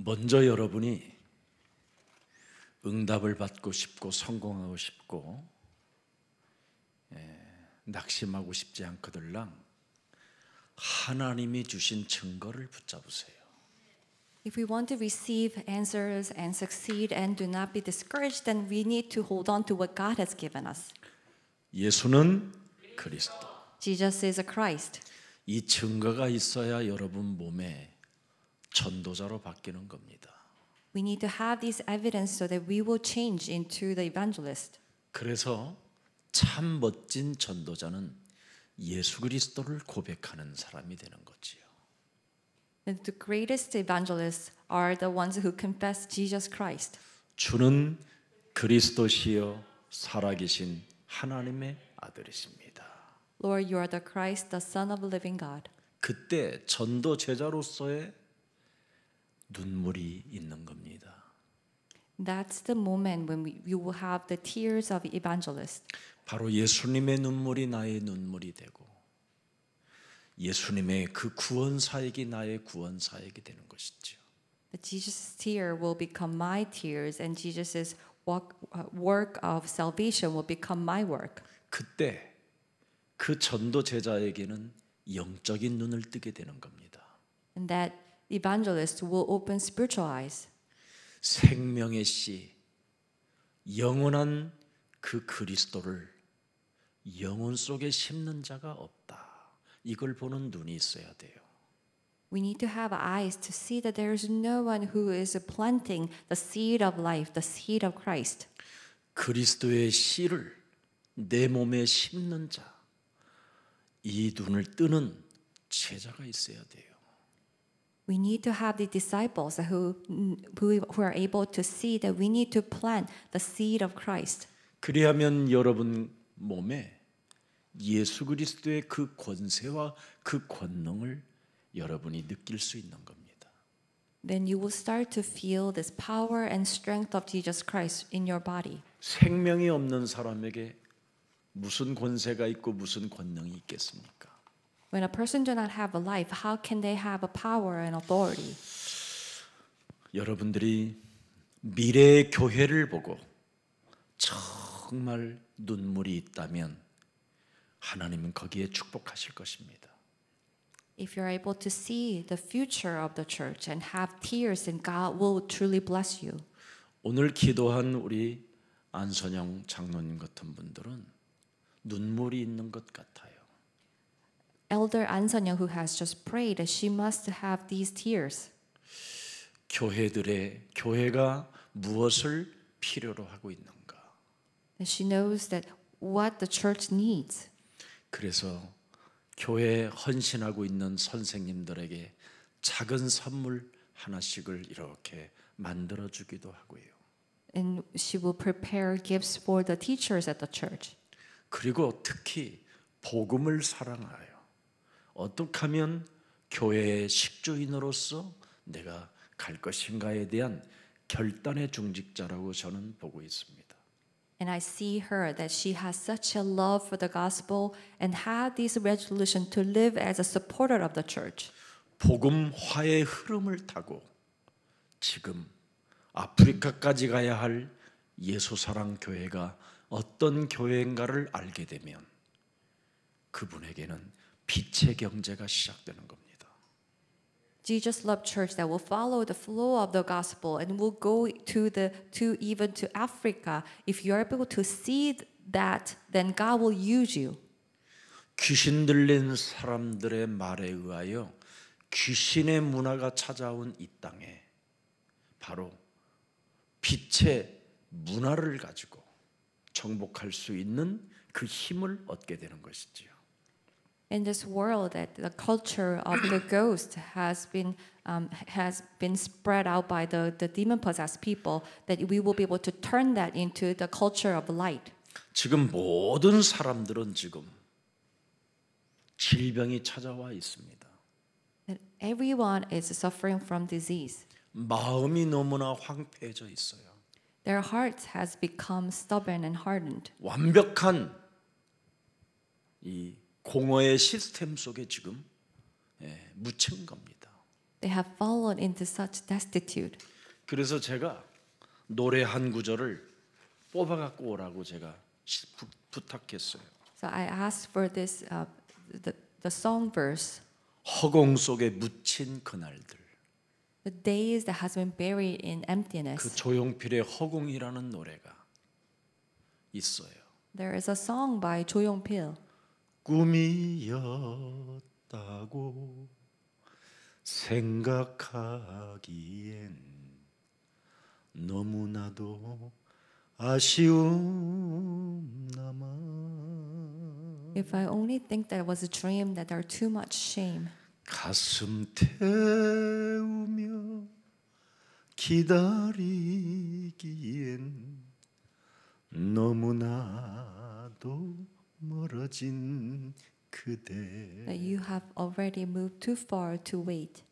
먼저 여러분이 응답을 받고 싶고 성공하고 싶고 낙심하고 싶지 않거들랑 하나님이 주신 증거를 붙잡으세요. If we want to receive answers and succeed and do not be discouraged, then we need to hold on to what God has given us. 예수는 그리스도. Jesus is a Christ. 이 증거가 있어야 여러분 몸에 전도자로 바뀌는 겁니다. We need to have this evidence so that we will change into the evangelist. 그래서 참 멋진 전도자는 예수 그리스도를 고백하는 사람이 되는 거지요. And the greatest evangelists are the ones who confess Jesus Christ. 주는 그리스도시요 살아계신 하나님의 아들이십니다. Lord, you are the Christ, the Son of the living God. 그때 전도 제자로서의 눈물이 있는 겁니다. That's the moment when you will have the tears of evangelist. 바로 예수님의 눈물이 나의 눈물이 되고 예수님의 그 구원 사역이 나의 구원 사역이 되는 것이죠. That Jesus' tear will become my tears, and Jesus' work of salvation will become my work. 그때 그 전도 제자에게는 영적인 눈을 뜨게 되는 겁니다. And that evangelist will open spiritual eyes. 생명의 씨, 영원한 그 그리스도를 영혼 속에 심는 자가 없다. 이걸 보는 눈이 있어야 돼요. We need to have eyes to see that there is no one who is planting the seed of life, the seed of Christ. 그리스도의 씨를 내 몸에 심는 자, 이 눈을 뜨는 제자가 있어야 돼요. We need to have the disciples who are able to see that we need to plant the seed of Christ. 그리하면 여러분 몸에 예수 그리스도의 그 권세와 그 권능을 여러분이 느낄 수 있는 겁니다. Then you will start to feel this power and strength of Jesus Christ in your body. 생명이 없는 사람에게 무슨 권세가 있고 무슨 권능이 있겠습니까? When a person does not have a life, how can they have a power and authority? 여러분들이 미래의 교회를 보고 정말 눈물이 있다면 하나님은 거기에 축복하실 것입니다. If you're able to see the future of the church and have tears, then God will truly bless you. 오늘 기도한 우리 안선영 장로님 같은 분들은 눈물이 있는 것 같아요. Elder An Sun-young, who has just prayed, she must have these tears. 교회가 무엇을 필요로 하고 있는가? And she knows that what the church needs. 그래서 교회에 헌신하고 있는 선생님들에게 작은 선물 하나씩을 이렇게 만들어 주기도 하고요. And she will prepare gifts for the teachers at the church. 그리고 특히 복음을 사랑하여 어떻게 하면 교회의 식주인으로서 내가 갈 것인가에 대한 결단의 중직자라고 저는 보고 있습니다. And I see her that she has such a love for the gospel and had this resolution to live as a supporter of the church. 복음화의 흐름을 타고 지금 아프리카까지 가야 할 예수사랑 교회가 어떤 교회인가를 알게 되면 그분에게는 빛의 경제가 시작되는 겁니다. Jesus Love Church that will follow the flow of the gospel and will go even to Africa. If you're able to see that, then God will use you. 귀신 들린 사람들의 말에 의하여 귀신의 문화가 찾아온 이 땅에 바로 빛의 문화를 가지고 정복할 수 있는 그 힘을 얻게 되는 것이지요. In this world, that the culture of the ghost has been spread out by the demon-possessed people, that we will be able to turn that into the culture of light. 지금 모든 사람들은 지금 질병이 찾아와 있습니다. That everyone is suffering from disease. 마음이 너무나 황폐해져 있어요. Their hearts has become stubborn and hardened. 완벽한 이 공허의 시스템 속에 지금 묻힌 겁니다. They have fallen into such destitute. 그래서 제가 노래 한 구절을 뽑아 갖고 오라고 제가 부탁했어요. So I asked for this, the song verse. 허공 속에 묻힌 그날들. The days that has been buried in 그 emptiness. 조용필의 허공이라는 노래가 있어요. There is a song by Jo Young-pil. 꿈이었다고 생각하기엔 너무나도 아쉬움 남아. If I only think that it was a dream, that there are too much shame. 가슴 태우며 기다리기엔 너무나도 멀어진 그대. That you have already moved too far to wait.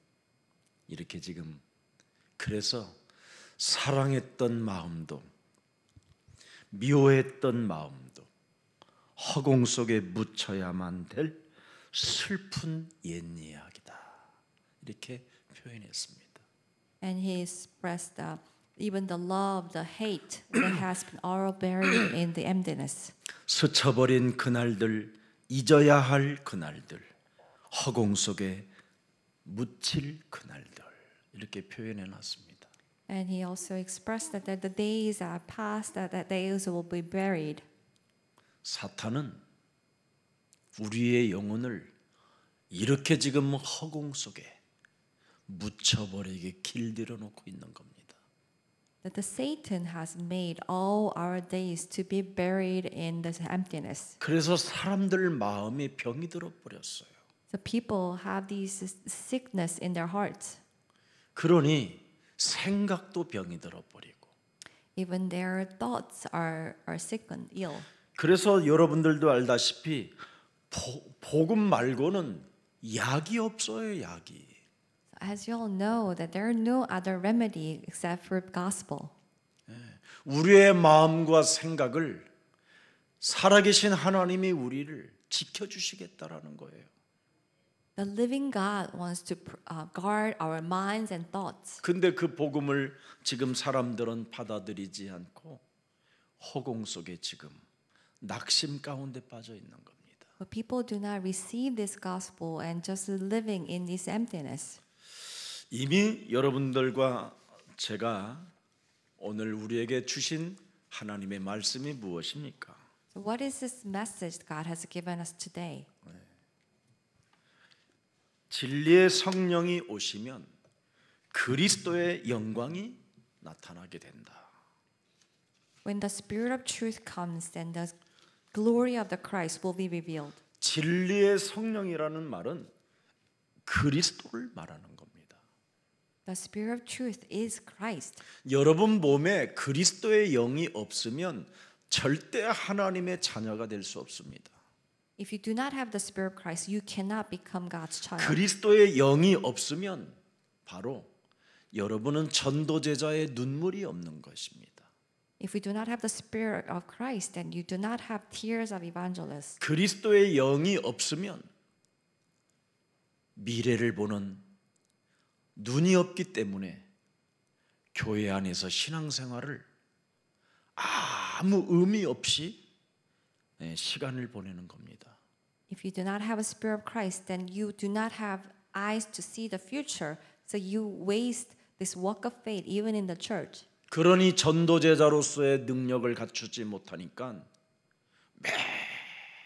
이렇게 지금 그래서 사랑했던 마음도 미워했던 마음도 허공 속에 묻혀야만 될 슬픈 옛 이야기다. 이렇게 표현했습니다. And he expressed even the love, the hate that has been all buried in the emptiness. 스쳐버린 그날들, 잊어야 할 그날들, 허공 속에 묻힐 그날들 이렇게 표현해 놨습니다. And he also expressed that the days are past, that days will be buried. 사탄은 우리의 영혼을 이렇게 지금 허공 속에 묻혀버리게 길들여 놓고 있는 겁니다. That the Satan has made all our days to be buried in this emptiness. 그래서 사람들 마음에 병이 들어 버렸어요. The people have these sickness in their hearts. 그러니 생각도 병이 들어 버리고. Even their thoughts are sick and ill. 그래서 여러분들도 알다시피 복음 말고는 약이 없어요, 약이. As you all know, that there are no other remedy except for gospel. 우리의 마음과 생각을 살아계신 하나님이 우리를 지켜주시겠다라는 거예요. The living God wants to guard our minds and thoughts. 근데 그 복음을 지금 사람들은 받아들이지 않고 허공 속에 지금 낙심 가운데 빠져 있는 겁니다. But people do not receive this gospel and just living in this emptiness. 이미 여러분들과 제가 오늘 우리에게 주신 하나님의 말씀이 무엇입니까? So what is this message God has given us today? 진리의 성령이 오시면 그리스도의 영광이 나타나게 된다. When the Spirit of truth comes, then the glory of the Christ will be revealed. 진리의 성령이라는 말은 그리스도를 말하는 겁니다. The Spirit of truth is Christ. 여러분 몸에 그리스도의 영이 없으면 절대 하나님의 자녀가 될 수 없습니다. If you do not have the Spirit of Christ, you cannot become God's child. 그리스도의 영이 없으면 바로 여러분은 전도제자의 눈물이 없는 것입니다. If we do not have the Spirit of Christ, then you do not have tears of evangelists. 그리스도의 영이 없으면 미래를 보는 눈이 없기 때문에 교회 안에서 신앙생활을 아무 의미 없이 시간을 보내는 겁니다. If you do not have a Spirit of Christ, then you do not have eyes to see the future, so you waste this walk of faith even in the church. 그러니 전도제자로서의 능력을 갖추지 못하니까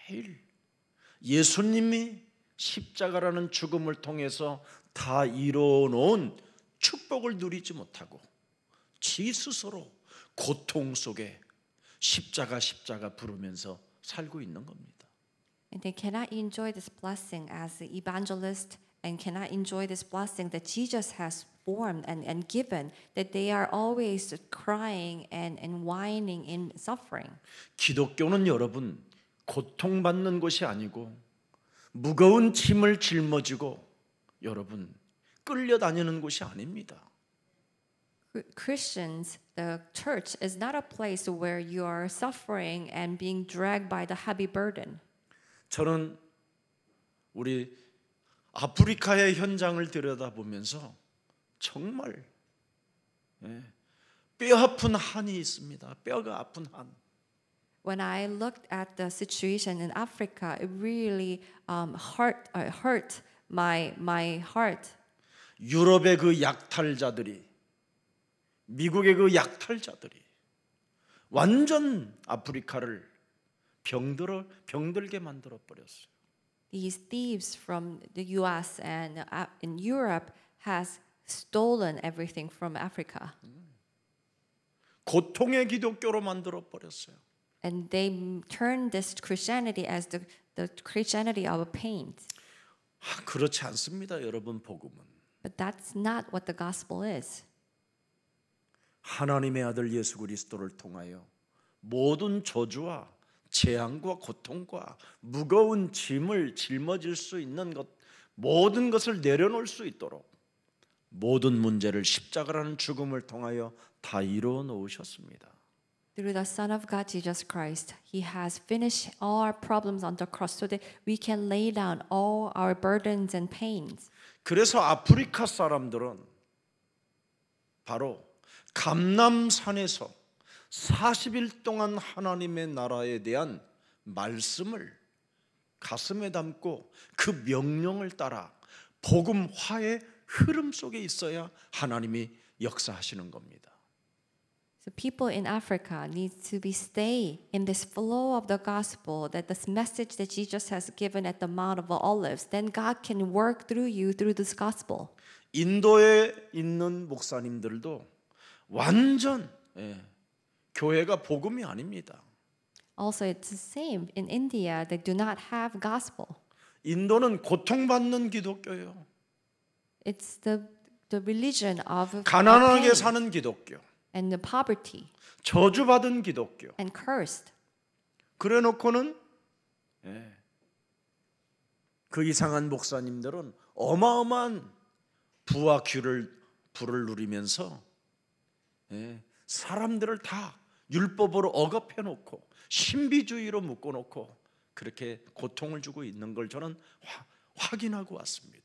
매일 예수님이 십자가라는 죽음을 통해서 다 이뤄놓은 축복을 누리지 못하고 지 스스로 고통 속에 십자가 부르면서 살고 있는 겁니다. And they cannot enjoy this blessing as the evangelist and cannot enjoy this blessing that Jesus has formed and given, that they are always crying and whining in suffering. 기독교는 여러분 고통받는 것이 아니고 무거운 짐을 짊어지고 여러분 끌려다니는 곳이 아닙니다. Christians, the church is not a place where you are suffering and being dragged by the heavy burden. 저는 우리 아프리카의 현장을 들여다보면서 정말 뼈 아픈 한이 있습니다. 뼈가 아픈 한. When I looked at the situation in Africa, it really hurt my heart. 유럽의 그 약탈자들이, 미국의 그 약탈자들이 완전 아프리카를 병들게 만들어 버렸어요. These thieves from the U.S. and in Europe has stolen everything from Africa, 고통의 기독교로 만들어 버렸어요. and they turned this Christianity as the Christianity of pain. 그렇지 않습니다, 여러분. 복음은 But that's not what the gospel is. 하나님의 아들 예수 그리스도를 통하여 모든 저주와 재앙과 고통과 무거운 짐을 짊어질 수 있는 것, 모든 것을 내려놓을 수 있도록 모든 문제를 십자가라는 죽음을 통하여 다 이루어 놓으셨습니다. Through the Son of God, Jesus Christ, He has finished all our problems on the cross so that we can lay down all our burdens and pains. 그래서 아프리카 사람들은 바로 감람산에서 40일 동안 하나님의 나라에 대한 말씀을 가슴에 담고 그 명령을 따라 복음화의 흐름 속에 있어야 하나님이 역사하시는 겁니다. So people in Africa need to stay in this flow of the gospel, that this message that Jesus has given at the Mount of Olives, then God can work through you through this gospel. 인도에 있는 목사님들도 완전 교회가 복음이 아닙니다. Also, it's the same in India. They do not have gospel. 인도는 고통받는 기독교예요. It's the religion of 가난하게 pain 사는 기독교, and the poverty 저주받은 기독교. and cursed. 그래놓고는 그 이상한 목사님들은 어마어마한 부와 부를 누리면서 사람들을 다 율법으로 억압해놓고 신비주의로 묶어놓고 그렇게 고통을 주고 있는 걸 저는 확인하고 왔습니다.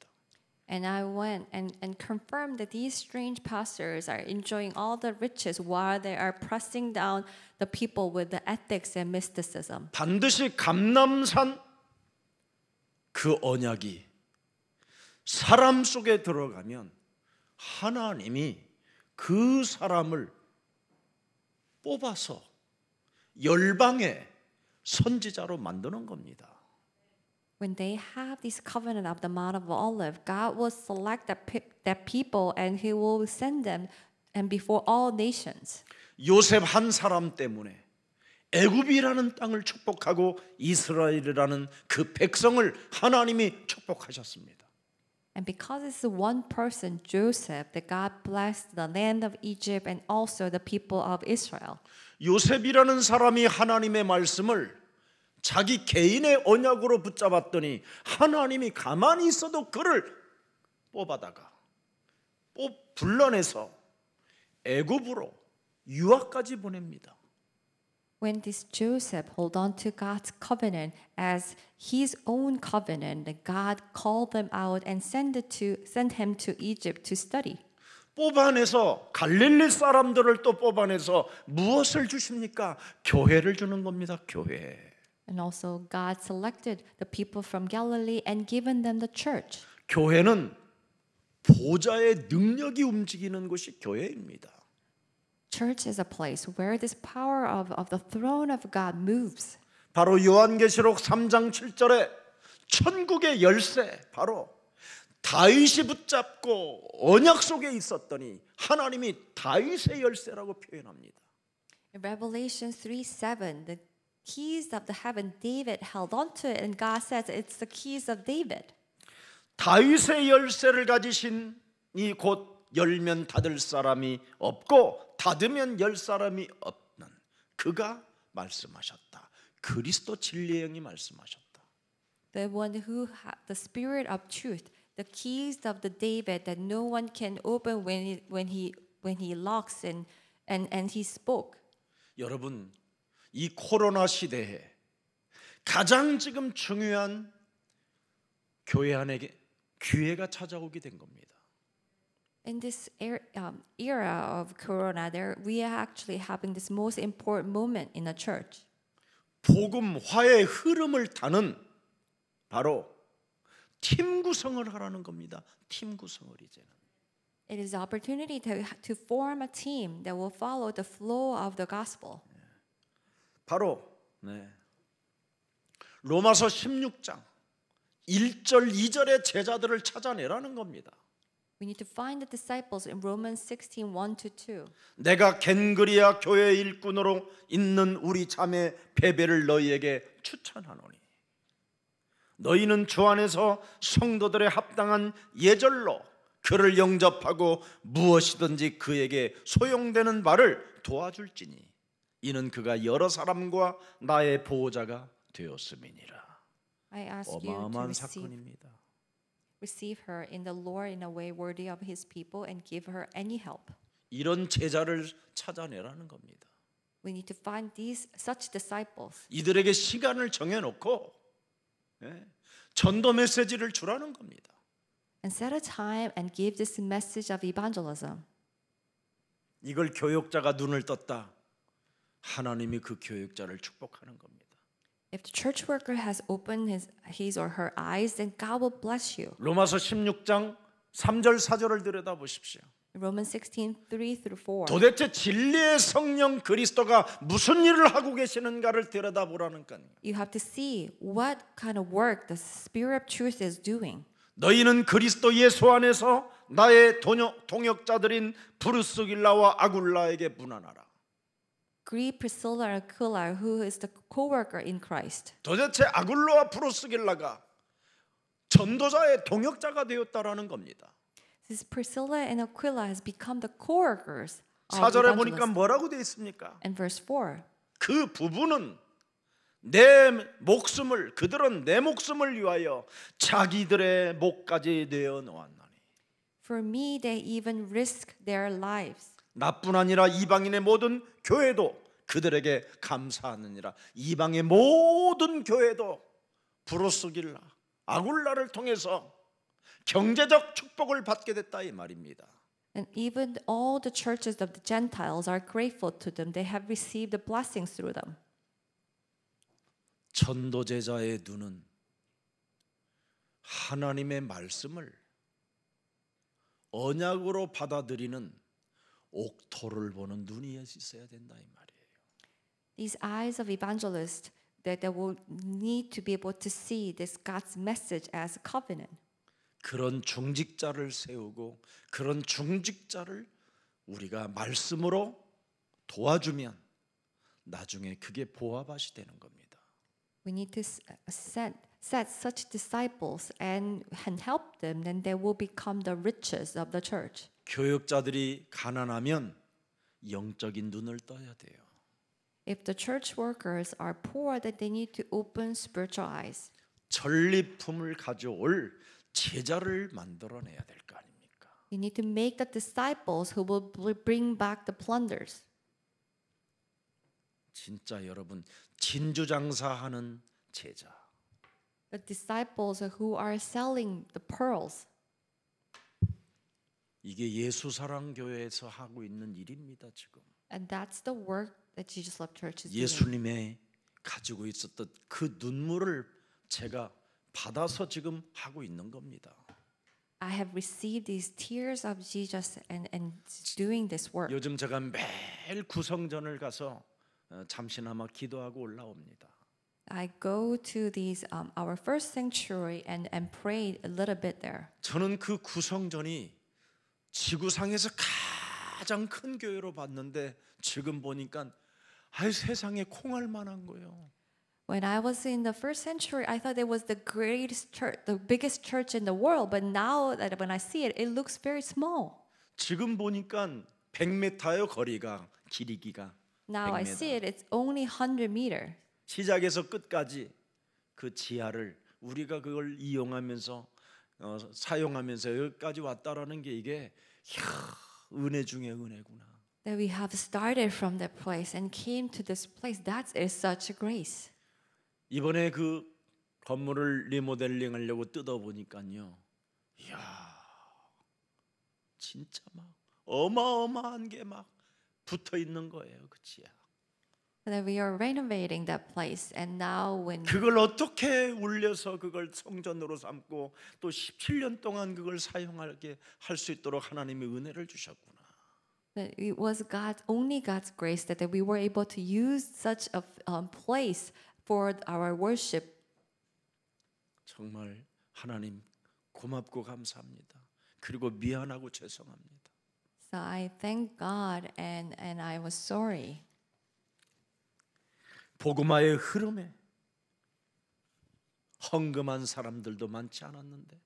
And I went and confirmed that these strange pastors are enjoying all the riches while they are pressing down the people with the ethics and mysticism. 반드시 감람산 그 언약이 사람 속에 들어가면 하나님이 그 사람을 뽑아서 열방의 선지자로 만드는 겁니다. When they have this covenant of the Mount of Olives, God will select that people and He will send them and before all nations. 요셉 한 사람 때문에 애굽이라는 땅을 축복하고 이스라엘이라는 그 백성을 하나님이 축복하셨습니다. And because it's one person, Joseph, that God blessed the land of Egypt and also the people of Israel. 요셉이라는 사람이 하나님의 말씀을 자기 개인의 언약으로 붙잡았더니 하나님이 가만히 있어도 그를 뽑아다가 불러내서 애굽으로 유학까지 보냅니다. When this Joseph hold on to God's covenant as his own covenant, that God called them out and sent him to Egypt to study. 뽑아내서 갈릴리 사람들을 또 뽑아내서 무엇을 주십니까? 교회를 주는 겁니다. 교회. And also God selected the people from Galilee and given them the church. 교회는 보좌의 능력이 움직이는 곳이 교회입니다. Church is a place where this power of the throne of God moves. 바로 요한계시록 3장 7절에 천국의 열쇠, 바로 다윗이 붙잡고 언약 속에 있었더니 하나님이 다윗의 열쇠라고 표현합니다. In Revelation 3:7, the keys of the heaven David held onto it, and God says it's the keys of David. 다윗의 열쇠를 가지신 이 곧 열면 닫을 사람이 없고 닫으면 열 사람이 없는 그가 말씀하셨다. 그리스도 진리의 영이 말씀하셨다. The one who had the spirit of truth, the keys of the David that no one can open when he locks and he spoke. 여러분, 이 코로나 시대에 가장 지금 중요한 교회 안에 기회가 찾아오게 된 겁니다. In this era of Corona, we are actually having this most important moment in the church. 복음화의 흐름을 타는 바로 팀 구성을 하라는 겁니다. 팀 구성을 이제는. It is the opportunity to form a team that will follow the flow of the gospel. 바로 로마서 16장 1절 2절의 제자들을 찾아내라는 겁니다. We need to find the disciples in Romans 16, 1-2. 내가 겐그리아 교회 일꾼으로 있는 우리 자매 베베를 너희에게 추천하노니 너희는 주 안에서 성도들의 합당한 예절로 그를 영접하고 무엇이든지 그에게 소용되는 바를 도와줄지니 이는 그가 여러 사람과 나의 보호자가 되었음이니라. I ask you to 어마어마한 사건입니다. receive her in the Lord in a way worthy of his people and give her any help. 이런 제자를 찾아내라는 겁니다. We need to find such disciples 이들에게 시간을 정해놓고 전도 메시지를 주라는 겁니다. and set a time and give this message of evangelism. 이걸 교역자가 눈을 떴다. 하나님이 그 교역자를 축복하는 겁니다. If the church worker has opened his or her eyes, then God will bless you. 로마서 16장 3절 4절을 들여다보십시오. Romans 16, 3-4. 도대체 진리의 성령 그리스도가 무슨 일을 하고 계시는가를 들여다보라니까요. You have to see what kind of work the Spirit of truth is doing. 너희는 그리스도 예수 안에서 나의 동역자들인 브루스길라와 아굴라에게 문안하라. Greet Priscilla and Aquila, who is the co-worker in Christ. 도대체 아굴라와 브루스길라가 전도자의 동역자가 되었다라는 겁니다. This Priscilla and Aquila has become the co-workers of 4절에 보니까 evangelists. 뭐라고 되어 있습니까? And verse 4. 그 부부는 그들은 내 목숨을 위하여 자기들의 목까지 내어 놓았나니. For me, they even risk their lives. 나뿐 아니라 이방인의 모든 교회도 그들에게 감사하느니라. 이방의 모든 교회도 브루스길라, 아굴라를 통해서 경제적 축복을 받게 됐다 이 말입니다. And even all the churches of the Gentiles are grateful to them. They have received the blessings through them. 전도제자의 눈은 하나님의 말씀을 언약으로 받아들이는 옥토를 보는 눈이 있어야 된다 이 말이에요. These eyes of evangelists that they will need to be able to see this God's message as a covenant. 그런 중직자를 세우고 그런 중직자를 우리가 말씀으로 도와주면 나중에 그게 보화밭이 되는 겁니다. We need to set such disciples and help them, then they will become the riches of the church. 교역자들이 가난하면 영적인 눈을 떠야 돼요. If the church workers are poor, then they need to open spiritual eyes. 전리품을 가져올 제자를 만들어내야 될 거 아닙니까? You need to make the disciples who will bring back the plunders. 진짜 여러분 진주장사하는 제자. The disciples who are selling the pearls. 이게 예수사랑교회에서 하고 있는 일입니다 지금. And that's the work that Jesus Love Church is doing. 예수님의 가지고 있었던 그 눈물을 제가 받아서 지금 하고 있는 겁니다. I have received these tears of Jesus and doing this work. 요즘 제가 매일 구성전을 가서 잠시나마 기도하고 올라옵니다. I go to these our first sanctuary and pray a little bit there. 저는 그 구성전이 지구상에서 가장 큰 교회로 봤는데 지금 보니까 세상에 콩알만한 거예요. When I was in the first century, I thought it was the greatest church, the biggest church in the world. But now that when I see it, it looks very small. 지금 보니까 100m예요 거리가 길이가. Now I 100m. see it; it's only 100 meters. 시작에서 끝까지 그 지하를 우리가 그걸 이용하면서 사용하면서 여기까지 왔다라는 게 이게 은혜 중에 은혜구나. That we have started from that place and came to this place. That is such a grace. 이번에 그 건물을 리모델링하려고 뜯어 보니까요 이야, 진짜 막 어마어마한 게 막 붙어 있는 거예요, 그치야? That we are renovating that place, and now when 그걸 어떻게 울려서 그걸 성전으로 삼고 또 17년 동안 그걸 사용하게 할 수 있도록 하나님이 은혜를 주셨구나. that it was only God's grace that we were able to use such a place for our worship. 정말 하나님 고맙고 감사합니다. 그리고 미안하고 죄송합니다. So I thank God, and I was sorry. 복음화의 흐름에 헌금한 사람들도 많지 않았는데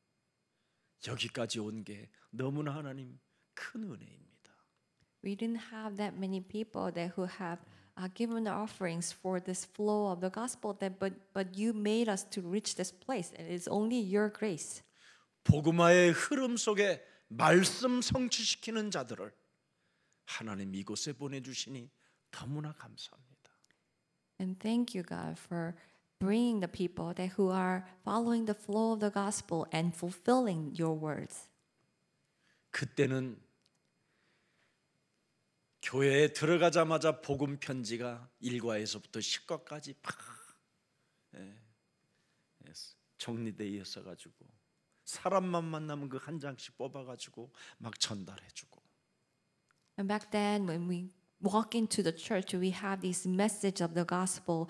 여기까지 온 게 너무나 하나님 큰 은혜입니다. We didn't have that many people who have given the offerings for this flow of the gospel. But you made us to reach this place, and it's only your grace. 복음화의 흐름 속에 말씀 성취시키는 자들을 하나님 이곳에 보내주시니 너무나 감사합니다. And thank you, God, for bringing the people who are following the flow of the gospel and fulfilling your words. 그때는 교회에 들어가자마자 복음 편지가 1과에서부터 10과까지 팍 정리되어 있어가지고 사람만 만나면 그 한 장씩 뽑아가지고 막 전달해주고. And back then, when we walk into the church, we have this message of the gospel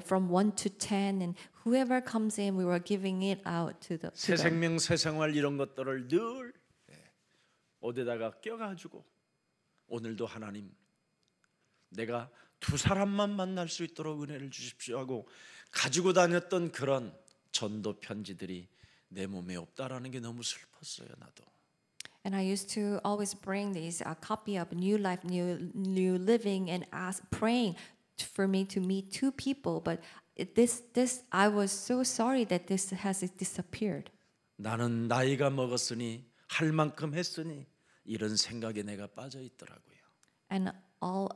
from 1 to 10, and whoever comes in, we were giving it out to 새 them. 생명, 새 생활 이런 것들을 늘 어디다가 껴가지고 오늘도 하나님 내가 두 사람만 만날 수 있도록 은혜를 주십시오 하고 가지고 다녔던 그런 전도 편지들이 내 몸에 없다라는 게 너무 슬펐어요. 나도. And I used to always bring this copy of New Life, New Living, and ask, praying for me to meet two people. But this I was so sorry that this has disappeared. 나는 나이가 먹었으니 할 만큼 했으니 이런 생각에 내가 빠져 있더라고요. And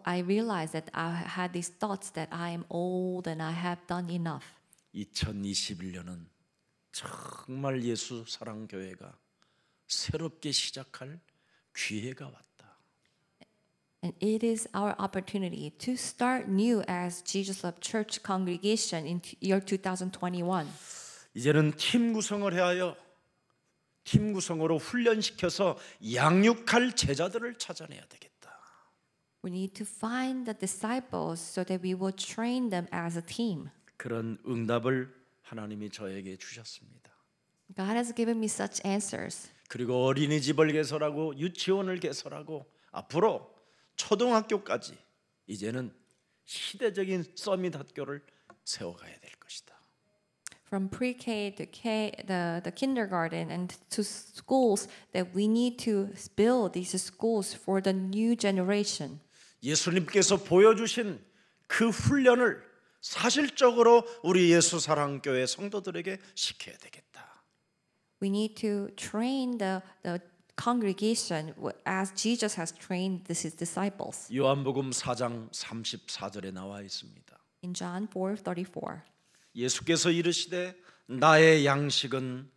I realized that I had these thoughts that I am old and I have done enough. 2021년은 정말 예수 사랑 교회가 새롭게 시작할 기회가 왔다. And it is our opportunity to start new as Jesus Love Church congregation in year 2021. 이제는 팀 구성을 해하여 팀 구성으로 훈련시켜서 양육할 제자들을 찾아내야 되겠다. We need to find the disciples so that we will train them as a team. 그런 응답을 하나님이 저에게 주셨습니다. God has given me such answers. 그리고 어린이집을 개설하고 유치원을 개설하고 앞으로 초등학교까지 이제는 시대적인 서밋 학교를 세워가야 될 것이다. From pre-K to K, the kindergarten and to schools, that we need to build these schools for the new generation. 예수님께서 보여주신 그 훈련을 사실적으로 우리 예수 사랑교회 성도들에게 시켜야 되겠다. We need to train the congregation as Jesus has trained his disciples. 요한복음 4장 34절에 나와 있습니다. In John 4:34. 예수께서 이르시되 나의 양식은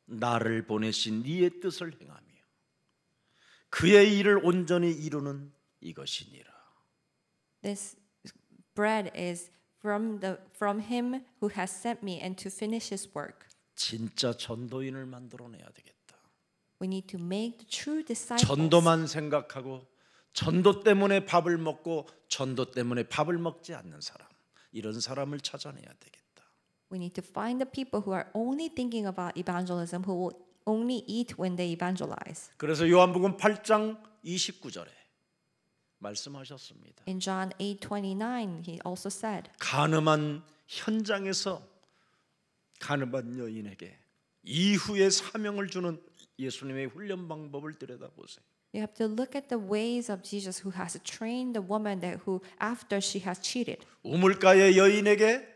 나를 보내신 이의 뜻을 행하며 그의 일을 온전히 이루는 이것이니라. This bread is from him who has sent me and to finish his work. 진짜 전도인을 만들어내야 되겠다. We need to make the true disciples. 전도만 생각하고 전도 때문에 밥을 먹고 전도 때문에 밥을 먹지 않는 사람, 이런 사람을 찾아내야 되겠다. We need to find the people who are only thinking about evangelism, who will only eat when they evangelize. 그래서 요한복음 8장 29절에 말씀하셨습니다. In John 8:29, he also said, 가늠한 현장에서 가늠한 여인에게 이후에 사명을 주는 예수님의 훈련 방법을 들여다보세요. you have to look at the ways of Jesus who has trained the woman who after she has cheated. 우물가의 여인에게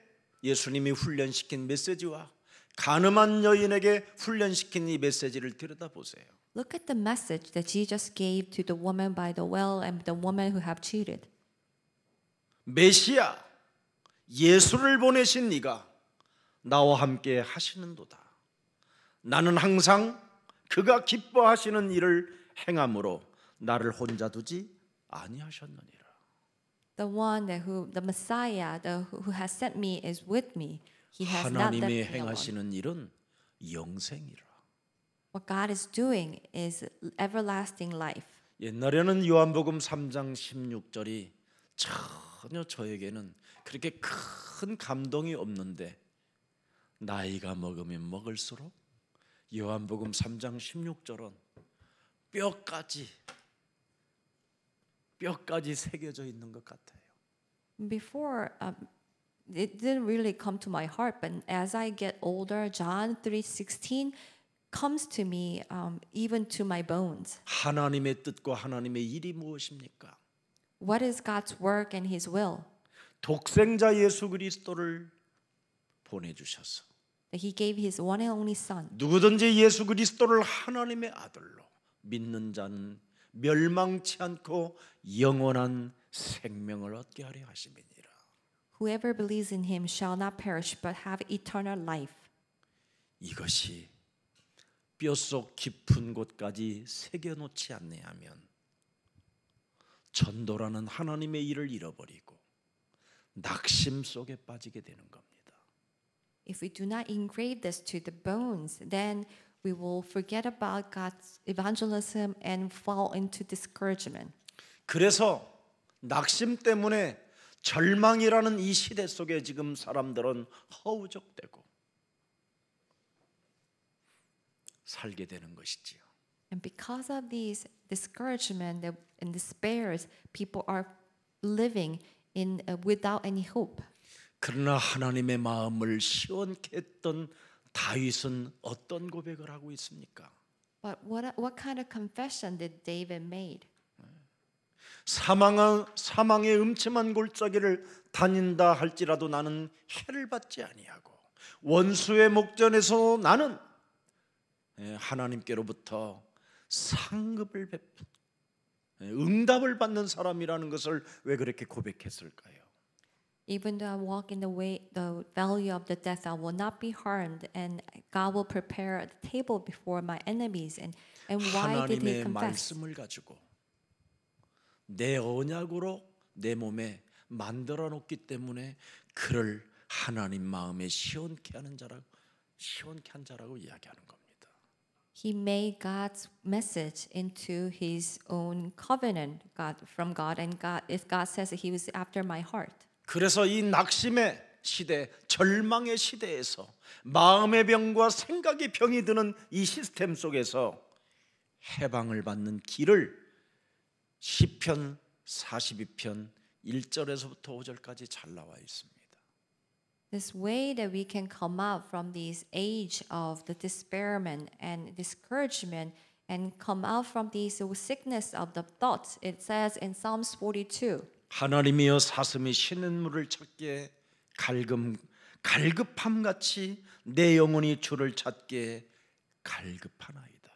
예수님이 훈련시킨 메시지와 가늠한 여인에게 훈련시킨 이 메시지를 들여다보세요. Look at the message that Jesus gave to the woman by the well and the woman who have cheated. 메시아 예수를 보내신 네가 나와 함께 하시는도다. 나는 항상 그가 기뻐하시는 일을 행함으로 나를 혼자 두지 아니하셨느니라. The one the Messiah, who has sent me is with me. He has not left 하나님이 me alone. 행하시는 일은 영생이라. What God is doing is everlasting life. 옛날에는 요한복음 3장 16절이 전혀 저에게는 그렇게 큰 감동이 없는데 나이가 먹으면 먹을수록 요한복음 3장 16절은 뼈까지 새겨져 있는 것 같아요. Before, it didn't really come to my heart, but as I get older, John 3:16 comes to me, even to my bones. 하나님의 뜻과 하나님의 일이 무엇입니까? What is God's work and His will? 독생자 예수 그리스도를 보내주셔서 That He gave His one and only Son. 누구든지 예수 그리스도를 하나님의 아들로 믿는 자는 멸망치 않고 영원한 생명을 얻게 하려 하심이니라. Whoever believes in Him shall not perish, but have eternal life. 이것이 뼛속 깊은 곳까지 새겨놓지 않냐면 전도라는 하나님의 일을 잃어버리고 낙심 속에 빠지게 되는 겁니다. If we do not engrave this to the bones, then we will forget about God's evangelism and fall into discouragement. 그래서 낙심 때문에 절망이라는 이 시대 속에 지금 사람들은 허우적대고 살게 되는 것이지요. And because of these discouragement and despairs, people are living without any hope. 그러나 하나님의 마음을 시원케 했던 다윗은 어떤 고백을 하고 있습니까? But what kind of confession did David made? 사망의 음침한 골짜기를 다닌다 할지라도 나는 해를 받지 아니하고 원수의 목전에서 나는 하나님께로부터 상급을 응답을 받는 사람이라는 것을 왜 그렇게 고백했을까요? Even though I walk in the valley of the death, I will not be harmed, and God will prepare a table before my enemies. And why did he 하나님의 confess? 말씀을 가지고 내 언약으로 내 몸에 만들어 놓기 때문에 그를 하나님 마음에 시원케 한 자라고 이야기하는 겁니다. He made God's message into his own covenant, from God, and if God says that He was after my heart. 그래서 이 낙심의 시대, 절망의 시대에서 마음의 병과 생각의 병이 드는 이 시스템 속에서 해방을 받는 길을 시편 42편 1절에서부터 5절까지 잘 나와 있습니다. This way that we can come out from this age of the despairment and discouragement and come out from this sickness of the thoughts. It says in Psalms 42. 하나님이여 사슴이 쉬는 물을 찾기에 갈급함 같이 내 영혼이 주를 찾기에 갈급하나이다.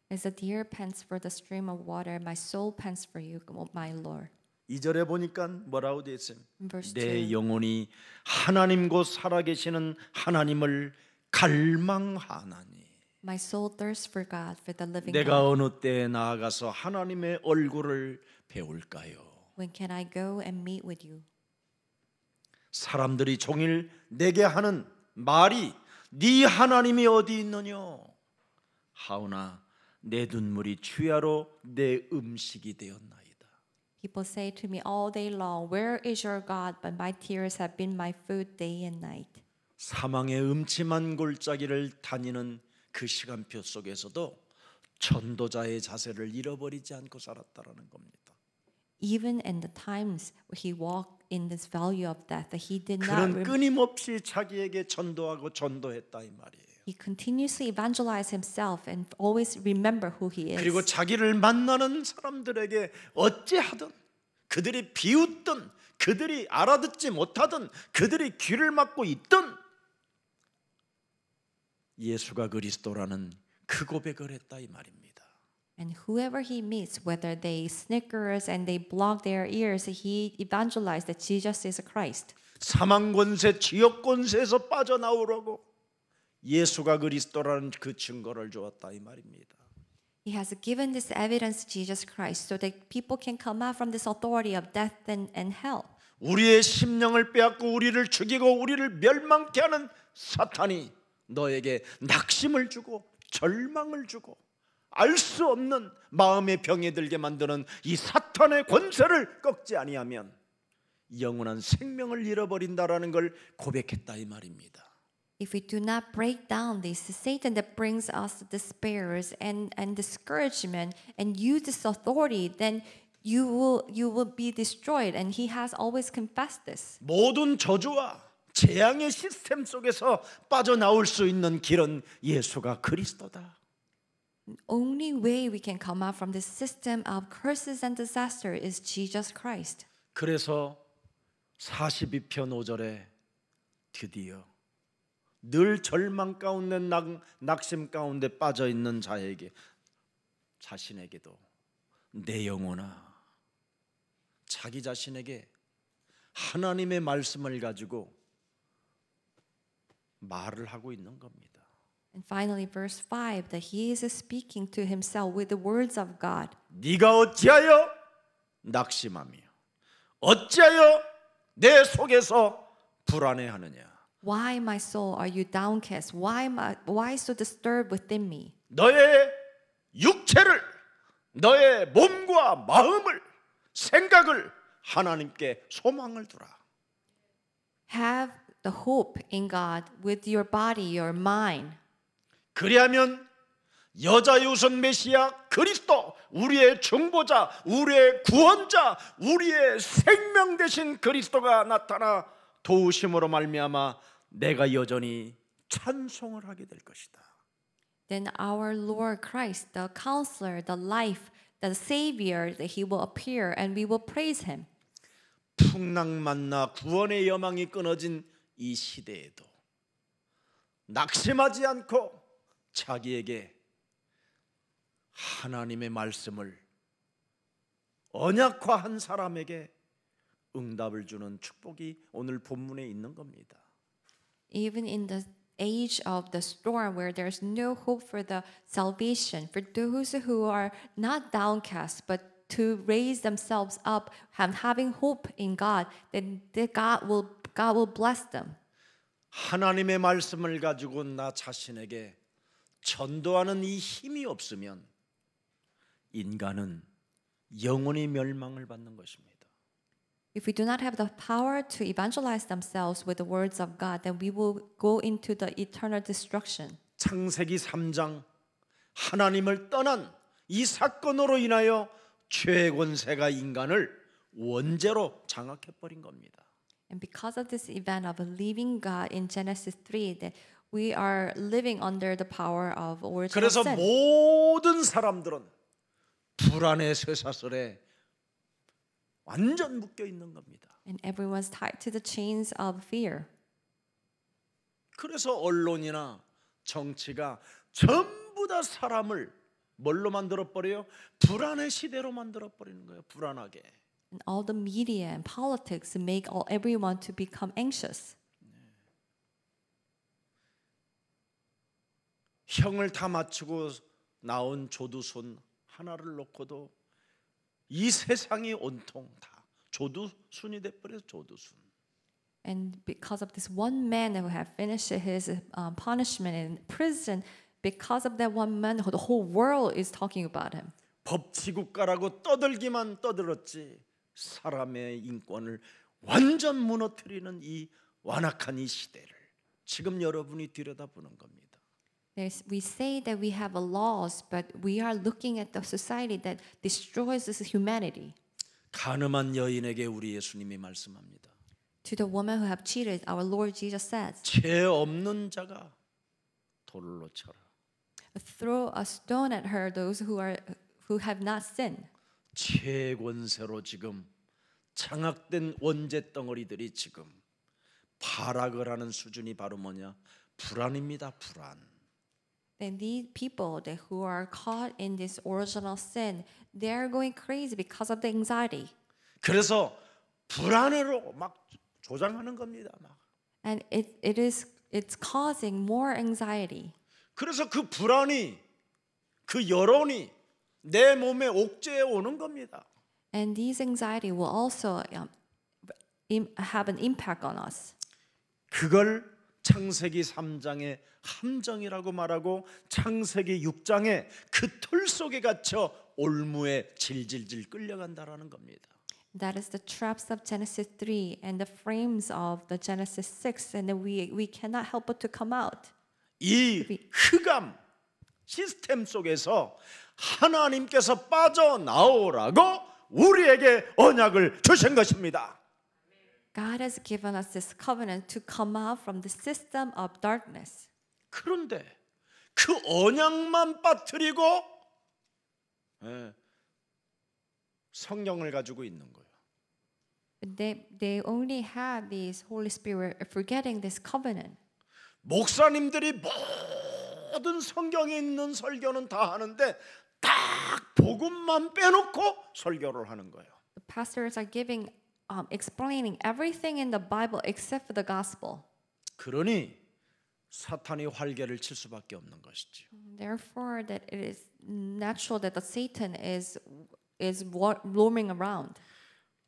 As a deer pants for the stream of water, my soul pants for you, my Lord. 2절에 보니까 뭐라고 되어 있어요? Verse 내 2. 영혼이 하나님 곧 살아계시는 하나님을 갈망하나니 My soul thirsts for God, for the living 내가 God. 어느 때에 나아가서 하나님의 얼굴을 배울까요? When can I go and meet with you? 사람들이 종일 내게 하는 말이 네 하나님이 어디 있느냐? 하오나 내 눈물이 주야로 내 음식이 되었나이다. People say to me all day long, "Where is your God?" But my tears have been my food day and night. 사망의 음침한 골짜기를 다니는 그 시간표 속에서도 전도자의 자세를 잃어버리지 않고 살았다라는 겁니다. Even in the times where he walked in this valley of death, that he did not. 그는 끊임없이 자기에게 전도하고 전도했다 이 말이에요. He continuously evangelized himself and always remember who he is. 그리고 자기를 만나는 사람들에게 어찌하든 그들이 비웃든 그들이 알아듣지 못하든 그들이 귀를 막고 있든 예수가 그리스도라는 그 고백을 했다 이 말입니다. And whoever he meets, whether they snickers and they block their ears, he evangelized that Jesus is Christ. 사망 권세, 지역 권세에서 빠져나오라고 예수가 그리스도라는 그 증거를 주었다 이 말입니다. He has given this evidence, Jesus Christ, so that people can come out from this authority of death and hell. 우리의 심령을 빼앗고 우리를 죽이고 우리를 멸망케 하는 사탄이 너에게 낙심을 주고 절망을 주고 알 수 없는 마음의 병에 들게 만드는 이 사탄의 권세를 꺾지 아니하면 영원한 생명을 잃어버린다라는 걸 고백했다 이 말입니다. If we do not break down this Satan that brings us despairs and discouragement and use this authority, then you will be destroyed. And he has always confessed this. 모든 저주와 재앙의 시스템 속에서 빠져나올 수 있는 길은 예수가 그리스도다. The only way we can come out from this system of curses and disaster is Jesus Christ. 그래서 42편 5절에 드디어 늘 절망 가운데 낙심 가운데 빠져 있는 자신에게도 내 영혼아, 자기 자신에게 하나님의 말씀을 가지고 말을 하고 있는 겁니다. And finally, verse 5, that he is speaking to himself with the words of God. 네가 어찌하여 낙심하며 어찌하여 내 속에서 불안해하느냐. Why, my soul, are you downcast? Why so disturbed within me? 너의 육체를, 너의 몸과 마음을, 생각을 하나님께 소망을 두라. Have the hope in God with your body, your mind. 그리하면 여자의 우선 메시아 그리스도, 우리의 중보자, 우리의 구원자, 우리의 생명 되신 그리스도가 나타나 도우심으로 말미암아 내가 여전히 찬송을 하게 될 것이다. Then our Lord Christ, the counselor, the life, the savior, that he will appear and we will praise him. 풍랑만나 구원의 여망이 끊어진 이 시대에도 낙심하지 않고 자기에게 하나님의 말씀을 언약화한 사람에게 응답을 주는 축복이 오늘 본문에 있는 겁니다. Even in the age of the storm where there's no hope for the salvation, for those who are not downcast but to raise themselves up and having hope in God, then God will bless them. 하나님의 말씀을 가지고 나 자신에게 전도하는 이 힘이 없으면 인간은 영원히 멸망을 받는 것입니다. If we do not have the power to evangelize themselves with the words of God, then we will go into the eternal destruction. 창세기 3장 하나님을 떠난 이 사건으로 인하여 죄의 권세가 인간을 원죄로 장악해 버린 겁니다. And because of this event of leaving God in Genesis 3, that we are living under the power of original 그래서 sin. 모든 사람들은 불안의 쇠사슬에 완전 묶여 있는 겁니다. And everyone's tied to the chains of fear. 그래서 언론이나 정치가 전부 다 사람을 뭘로 만들어 버려요? 불안의 시대로 만들어 버리는 거예요. 불안하게. And all the media and politics make everyone to become anxious. 형을 다 마치고 나온 조두순 하나를 놓고도 이 세상이 온통 다 조두순이 돼버려서 조두순. And because of this one man who had finished his punishment in prison, because of that one man, the whole world is talking about him. 법치국가라고 떠들기만 떠들었지 사람의 인권을 완전 무너뜨리는 이 완악한 이 시대를 지금 여러분이 들여다보는 겁니다. We say that we have laws, but we are looking at the society that destroys this humanity. 간음한 여인에게 우리 예수님이 말씀합니다. To the woman who have cheated, our Lord Jesus says, 죄 없는 자가 돌로 쳐라. throw a stone at her, those who have not sinned. 죄 권세로 지금 장악된 원죄 덩어리들이 지금 발악을 하는 수준이 바로 뭐냐? 불안입니다. 불안. Then these people who are caught in this original sin, they are going crazy because of the anxiety. 그래서 불안으로 막 조장하는 겁니다. 막. And it it's causing more anxiety. 그래서 그 불안이, 그 여론이 내 몸에 옥죄해 오는 겁니다. And these anxiety will also have an impact on us. 그걸 창세기 3장의 함정이라고 말하고 창세기 6장의 그 틀 속에 갇혀 올무에 질질질 끌려간다라는 겁니다. That is the traps of Genesis 3 and the frames of the Genesis 6, and then we cannot help but to come out. 이 흑암 시스템 속에서 하나님께서 빠져나오라고 우리에게 언약을 주신 것입니다. God has given us this covenant to come out from the system of darkness. 그런데 그 언약만 빠뜨리고 성경을 가지고 있는 거예요. They only have this Holy Spirit, forgetting this covenant. 목사님들이 모든 성경에 있는 설교는 다 하는데 딱 복음만 빼놓고 설교를 하는 거예요. The pastors are explaining everything in the Bible except for the gospel. 그러니 사탄이 활개를 칠 수밖에 없는 것이죠. Therefore, that it is natural that the Satan is roaming around.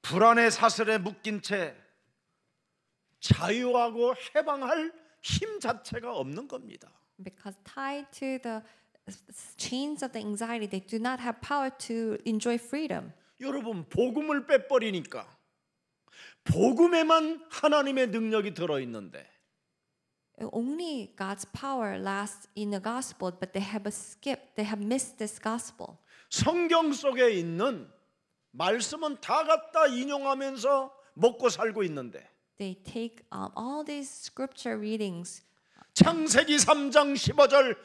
불안의 사슬에 묶인 채 자유하고 해방할 힘 자체가 없는 겁니다. Because tied to the chains of the anxiety, they do not have power to enjoy freedom. 여러분 복음을 빼버리니까 복음에만 하나님의 능력이 들어있는데 Only God's power lasts in the gospel, but they have missed this gospel. 성경 속에 있는 말씀은 다 갖다 인용하면서 먹고 살고 있는데 They take all these scripture readings. 창세기 3장 15절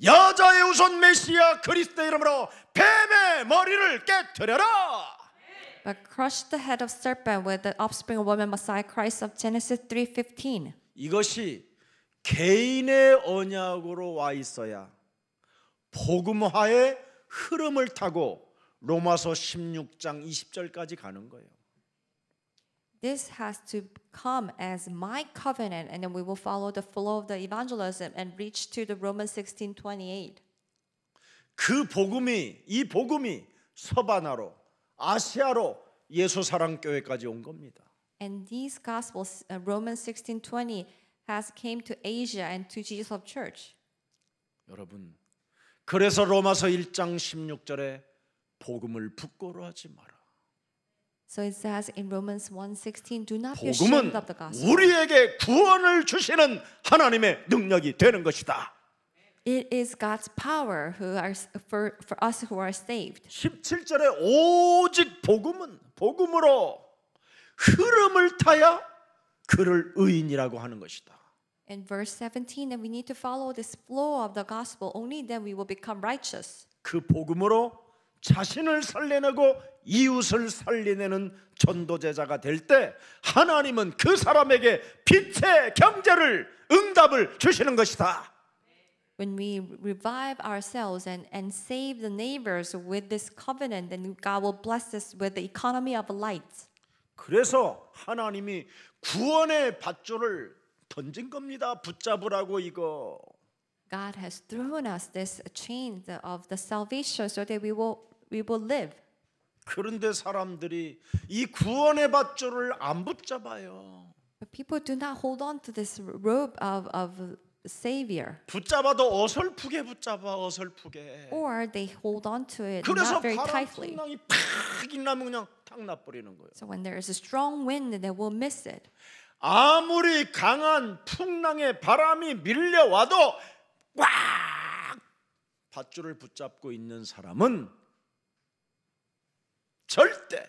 여자의 우선 메시아 그리스도 이름으로 뱀의 머리를 깨뜨려라. But crush the head of serpent with the offspring of woman, Messiah Christ of Genesis 3:15. 이것이 개인의 언약으로 와 있어야 복음화의 흐름을 타고 로마서 16장 20절까지 가는 거예요. This has to come as my covenant, and then we will follow the flow of the evangelism and reach to the Romans 16:28. 그 복음이 이 복음이 서바나로 아시아로 예수 사랑 교회까지 온 겁니다. And these gospels, Romans 16:20, has came to Asia and to Jesus of Church. 여러분, 그래서 로마서 1장 16절에 복음을 부끄러워하지 마라. So it says in Romans 1:16, do not be ashamed 복음은 of the gospel. 우리에게 구원을 주시는 하나님의 능력이 되는 것이다. It is God's power for us who are saved. 17절에 오직 복음으로 흐름을 타야 그를 의인이라고 하는 것이다. In verse 17, that we need to follow this flow of the gospel. Only then we will become righteous. 그 복음으로 자신을 살려내고 이웃을 살려내는 전도제자가 될 때 하나님은 그 사람에게 빛의 경제를 응답을 주시는 것이다. When we revive ourselves and save the neighbors with this covenant, then God will bless us with the economy of light. 그래서 하나님이 구원의 밧줄을 던진 겁니다. 붙잡으라고 이거. God has thrown us this chain of the salvation so that we will live. 그런데 사람들이 이 구원의 밧줄을 안 붙잡아요. But people do not hold on to this rope of Savior. 붙잡아도 어설프게 붙잡아 어설프게. Or they hold on to it 그래서 not very 바람 tightly. 풍랑이 팍 일나면 그냥 탁 나버리는 거예요. So when there is a strong wind, they will miss it. 아무리 강한 풍랑의 바람이 밀려와도 꽉 밧줄을 붙잡고 있는 사람은 절대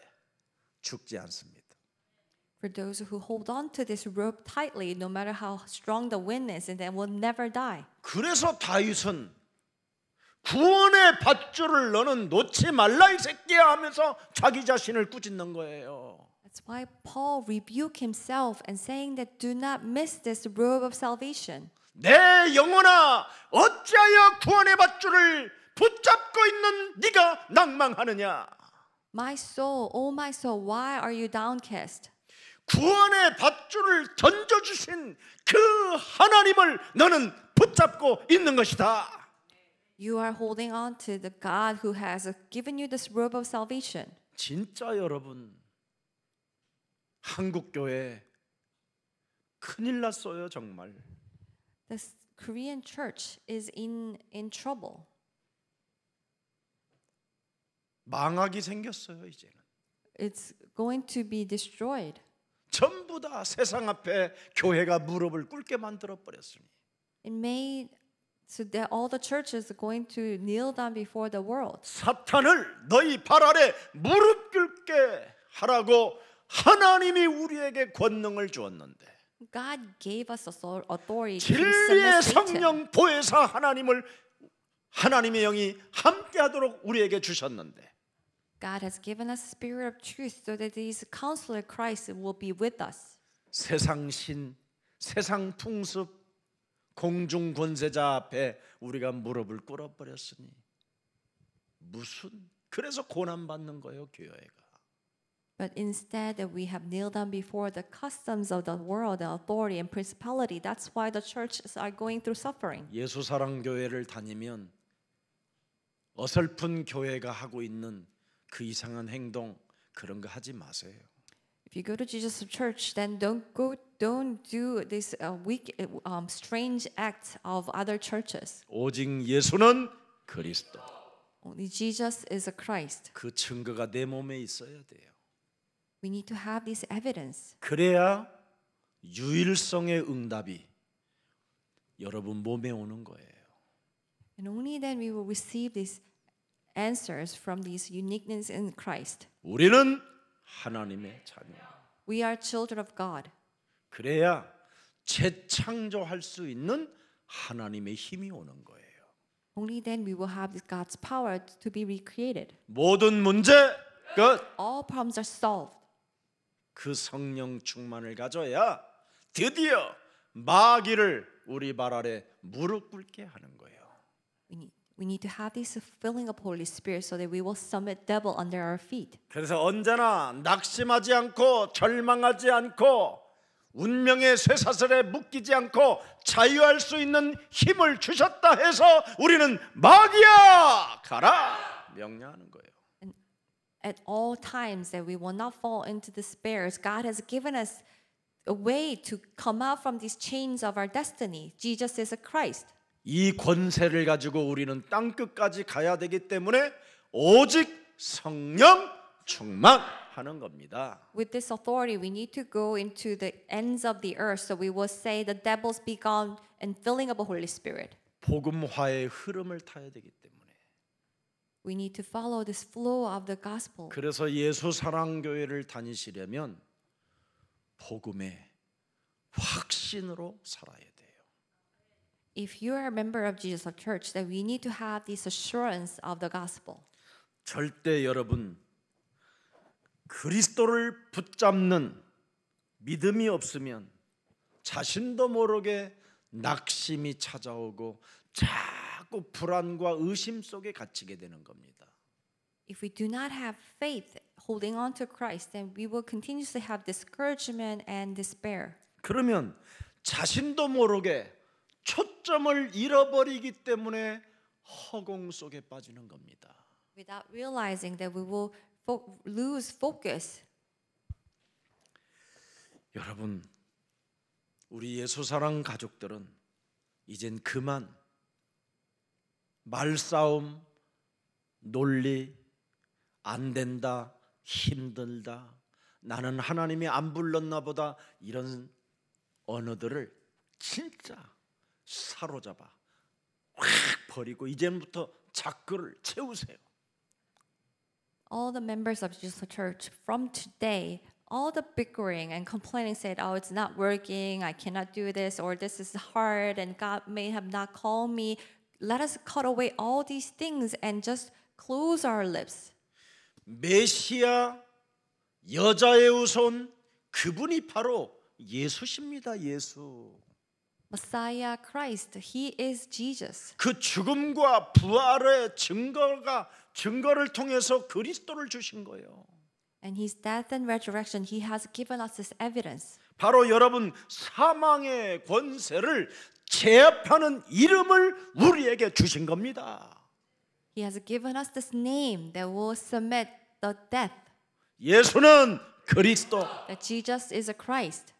죽지 않습니다. For those who hold on to this rope tightly, no matter how strong the wind is, and they will never die. 그래서 다윗은 구원의 밧줄을 너는 놓지 말라 이 새끼야 하면서 자기 자신을 꾸짖는 거예요. That's why Paul rebuked himself and saying that do not miss this robe of salvation. 내 영혼아 어찌하여 구원의 밧줄을 붙잡고 있는 네가 낭망하느냐. My soul, oh my soul, why are you downcast? 구원의 밧줄을 던져주신 그 하나님을 너는 붙잡고 있는 것이다. You are holding on to the God who has given you this robe of salvation. 진짜 여러분, 한국 교회 큰일 났어요 정말. The Korean church is in trouble. 망하기 생겼어요 이제는. It's going to be destroyed. 전부 다 세상 앞에 교회가 무릎을 꿇게 만들어 버렸으니. It made so that all the churches are going to kneel down before the world. 사탄을 너희 발 아래 무릎 꿇게 하라고 하나님이 우리에게 권능을 주었는데 God gave us authority to 진리의 submit Satan. 성령 보혜사 하나님의 영이 함께하도록 우리에게 주셨는데 God has given us a spirit of truth so that this counselor Christ will be with us. 세상 신, 세상 풍습, 공중 권세자 앞에 우리가 무릎을 꿇어버렸으니 무슨 그래서 고난 받는 거예요 교회가. But instead that we have kneeled down before the customs of the world, the authority and principality. That's why the churches are going through suffering. 예수 사랑 교회를 다니면 어설픈 교회가 하고 있는 그 이상한 행동 그런 거 하지 마세요. If you go to Jesus Church, then don't do this weak, strange act of other churches. 오직 예수는 그리스도. Only Jesus is a Christ. 그 증거가 내 몸에 있어야 돼요. We need to have this evidence. 그래야 유일성의 응답이 여러분 몸에 오는 거예요. And only then we will receive these answers from these uniqueness in Christ. 우리는 하나님의 자녀. We are children of God. 그래야 재창조할 수 있는 하나님의 힘이 오는 거예요. Only then we will have this God's power to be recreated. 모든 문제 끝. All problems are solved. 그 성령 충만을 가져야 드디어 마귀를 우리 발 아래 무릎 꿇게 하는 거예요. We need to have this filling of Holy Spirit so that we will submit devil under our feet. 그래서 언제나 낙심하지 않고 절망하지 않고 운명의 쇠사슬에 묶이지 않고 자유할 수 있는 힘을 주셨다 해서 우리는 마귀야 가라 명령하는 거예요. At all times that we will not fall into despair. God has given us a way to come out from these chains of our destiny. Jesus is a Christ. 이 권세를 가지고 우리는 땅 끝까지 가야 되기 때문에 오직 성령 충만하는 겁니다. With this authority, we need to go into the ends of the earth. So we will say the devils be gone and filling of the Holy Spirit. 복음화의 흐름을 타야 되기 때문에. We need to follow this flow of the gospel. 그래서 예수 사랑 교회를 다니시려면 복음의 확신으로 살아야 돼요. If you are a member of Jesus Church, then we need to have this assurance of the gospel. 절대 여러분 그리스도를 붙잡는 믿음이 없으면 자신도 모르게 낙심이 찾아오고 자꾸 불안과 의심 속에 갇히게 되는 겁니다. If we do not have faith holding on to Christ, then we will continuously have discouragement and despair. 그러면 자신도 모르게 초점을 잃어버리기 때문에 허공 속에 빠지는 겁니다. Without realizing that we will lose focus. 여러분, 우리 예수사랑 가족들은 이젠 그만 말싸움, 논리, 안 된다, 힘들다, 나는 하나님이 안 불렀나 보다 이런 언어들을 진짜 사로잡아 확 버리고 이제부터 자꾸를 채우세요. All the members of Jesus Church from today, all the bickering and complaining said, oh, it's not working, I cannot do this, or this is hard, and God may have not called me. Let us cut away all these things and just close our lips. 메시아 여자의 후손 그분이 바로 예수십니다. 예수. Messiah Christ, He is Jesus. 그 죽음과 부활의 증거를 통해서 그리스도를 주신 거예요. And his death and resurrection, he has given us this evidence. 바로 여러분 사망의 권세를 제압하는 이름을 우리에게 주신 겁니다. He has given us this name that will submit the death. 예수는 그리스도. That Jesus is a Christ.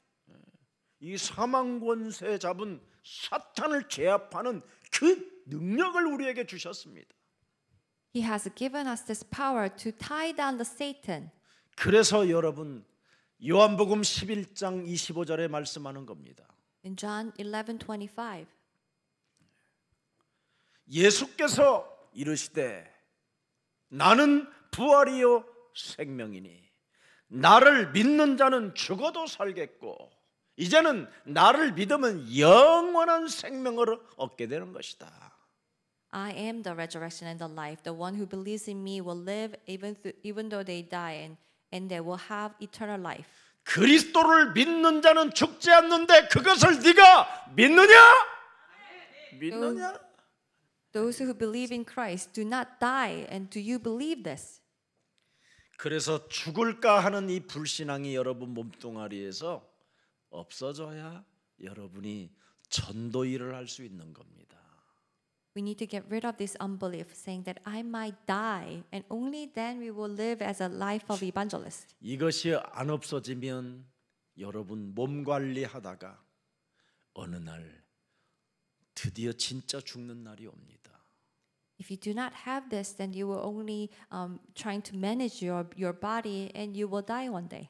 이 사망 권세 잡은 사탄을 제압하는 그 능력을 우리에게 주셨습니다. He has given us this power to tie down the Satan. 그래서 여러분 요한복음 11장 25절에 말씀하는 겁니다. In John 11:25, 예수께서 이르시되 나는 부활이요 생명이니 나를 믿는 자는 죽어도 살겠고 이제는 나를 믿으면 영원한 생명을 얻게 되는 것이다. I am the resurrection and the life. The one who believes in me will live even though they die, and they will have eternal life. 그리스도를 믿는 자는 죽지 않는데 그것을 네가 믿느냐? 믿느냐? Those who believe in Christ do not die, and do you believe this? 그래서 죽을까 하는 이 불신앙이 여러분 몸뚱아리에서 없어져야 여러분이 전도 일을 할 수 있는 겁니다. We need to get rid of this unbelief, saying that I might die, and only then we will live as a life of evangelist. 이것이 안 없어지면 여러분 몸 관리하다가 어느 날 드디어 진짜 죽는 날이 옵니다. If you do not have this, then you will only trying to manage your body, and you will die one day.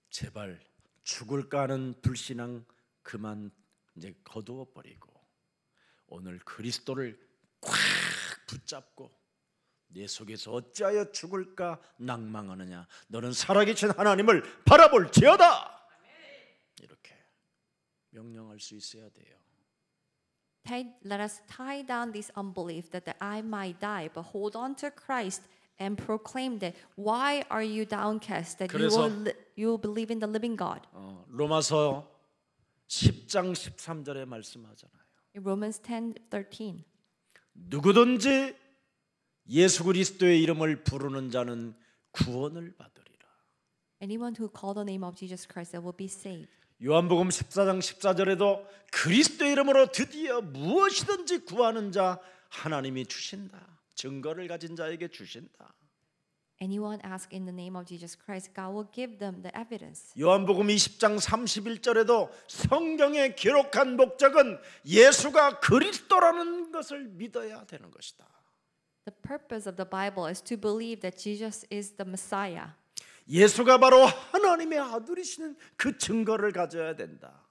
제발 죽을까 하는 불신앙 그만 이제 거두어 버리고 오늘 그리스도를 꽉 붙잡고 내 속에서 어찌하여 죽을까 낭망하느냐 너는 살아계신 하나님을 바라볼지어다 이렇게 명령할 수 있어야 돼요. Let us tie down this unbelief that I might die, but hold on to Christ and proclaim that. Why are you downcast? That you will believe in the living God. 로마서 10장 13절에 말씀하잖아요. In Romans 10:13, 누구든지 예수 그리스도의 이름을 부르는 자는 구원을 받으리라. anyone who call the name of Jesus Christ that will be saved. 요한복음 14장 14절에도 그리스도의 이름으로 드디어 무엇이든지 구하는 자 하나님이 주신다. 증거를 가진 자에게 주신다. Anyone ask in the name of Jesus Christ, God will give them the evidence. 요한복음 20장 31절에도 성경에 기록한 목적은 예수가 그리스도라는 것을 믿어야 되는 것이다. The purpose of the Bible is to believe that Jesus is the Messiah. 예수가 바로 하나님의 아들이시는 그 증거를 가져야 된다.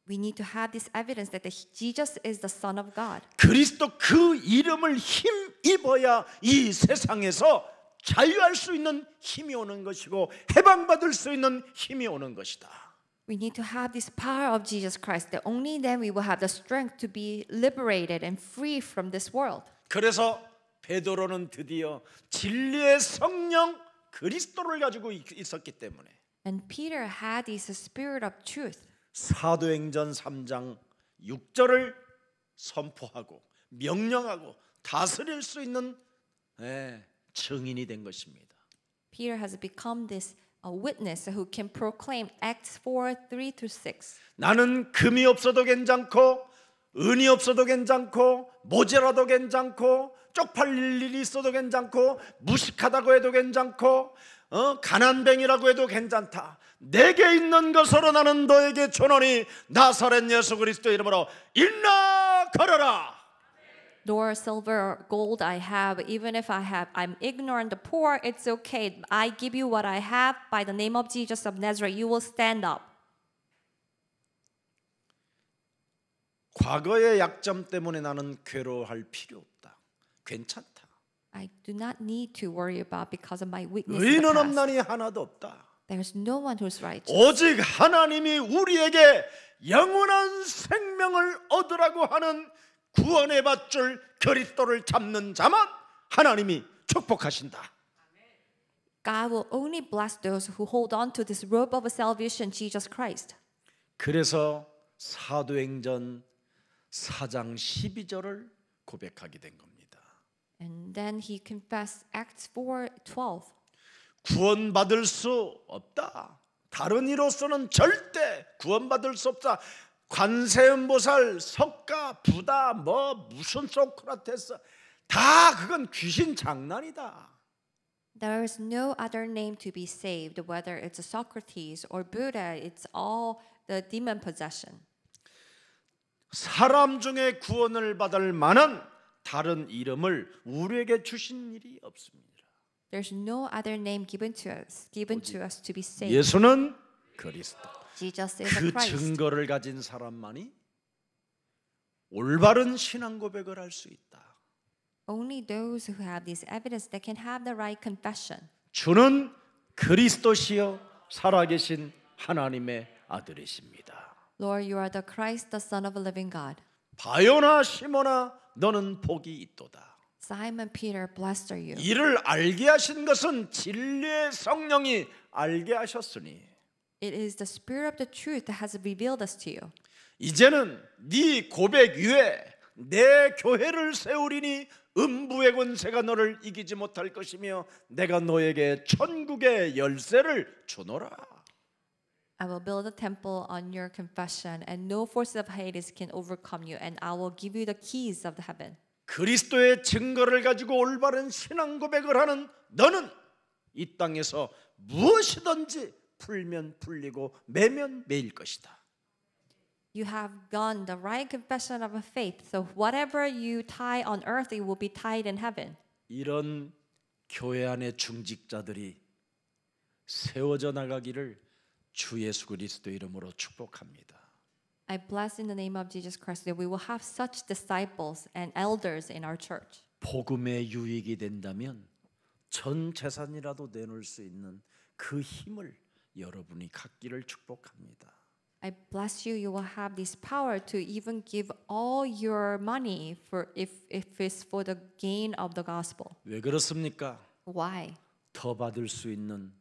We need to have this evidence that Jesus is the Son of God. 그리스도 그 이름을 힘입어야 이 세상에서 자유할 수 있는 힘이 오는 것이고 해방받을 수 있는 힘이 오는 것이다. We need to have this power of Jesus Christ. That only then we will have the strength to be liberated and free from this world. 그래서 베드로는 드디어 진리의 성령 그리스도를 가지고 있었기 때문에 And Peter had this spirit of truth. 사도행전 3장 6절을 선포하고 명령하고 다스릴 수 있는 증인이 된 것입니다. Peter has become this witness who can proclaim Acts 4:3-6. 나는 금이 없어도 괜찮고 은이 없어도 괜찮고 모자라도 괜찮고 쪽팔릴 일이 있어도 괜찮고 무식하다고 해도 괜찮고 가난뱅이라고 해도 괜찮다. 내게 있는 것으로 나는 너에게 전하니 나사렛 예수 그리스도 이름으로 일어나 걸어라. Nor silver or gold I have, even if I'm ignorant, the poor, it's okay. I give you what I have by the name of Jesus of Nazareth. You will stand up. 과거의 약점 때문에 나는 괴로워할 필요 없다. 괜찮다. I do not need to worry about because of my weakness in the 의인은 past. 없나니 하나도 없다. There's no one who's righteous. 오직 하나님이 우리에게 영원한 생명을 얻으라고 하는 구원의 밧줄 그리스도를 잡는 자만 하나님이 축복하신다. God will only bless those who hold on to this robe of salvation, Jesus Christ. 그래서 사도행전 4장 12절을 고백하게 된 겁니다. And then he confessed Acts 4:12. 구원받을 수 없다. 다른 이로서는 절대 구원받을 수 없다. 관세음보살, 석가, 부다, 무슨 소크라테스 다 그건 귀신 장난이다. There is no other name to be saved, whether it's Socrates or Buddha. It's all the demon possession. 사람 중에 구원을 받을 만한 다른 이름을 우리에게 주신 일이 없습니다. There's no other name given to us to be saved. 예수는 그리스도. Jesus is a 그 Christ. 증거를 가진 사람만이 올바른 신앙 고백을 할 수 있다. Only those who have this evidence that can have the right confession. 주는 그리스도시요 살아계신 하나님의 아들이십니다. Lord, you are the Christ, the Son of a living God. 바요나 시몬아 너는 복이 있도다. Simon Peter, blessed are you. 이를 알게 하신 것은 진리의 성령이 알게 하셨으니 It is the Spirit of the truth that has revealed this to you. 이제는 네 고백 위에 내 교회를 세우리니 음부의 권세가 너를 이기지 못할 것이며 내가 너에게 천국의 열쇠를 주노라. I will build a temple on your confession, and no force of Hades can overcome you, and I will give you the keys of the heaven. 그리스도의 증거를 가지고 올바른 신앙 고백을 하는 너는 이 땅에서 무엇이든지 풀면 풀리고 매면 매일 것이다. You have gone the right confession of a faith, so whatever you tie on earth, it will be tied in heaven. 이런 교회 안의 중직자들이 세워져 나가기를 주 예수 그리스도 이름으로 축복합니다. I bless in the name of Jesus Christ that we will have such disciples and elders in our church. 복음의 유익이 된다면 전 재산이라도 내놓을 수 있는 그 힘을 여러분이 갖기를 축복합니다. I bless you. You will have this power to even give all your money for if it's for the gain of the gospel. 왜 그렇습니까? Why? 더 받을 수 있는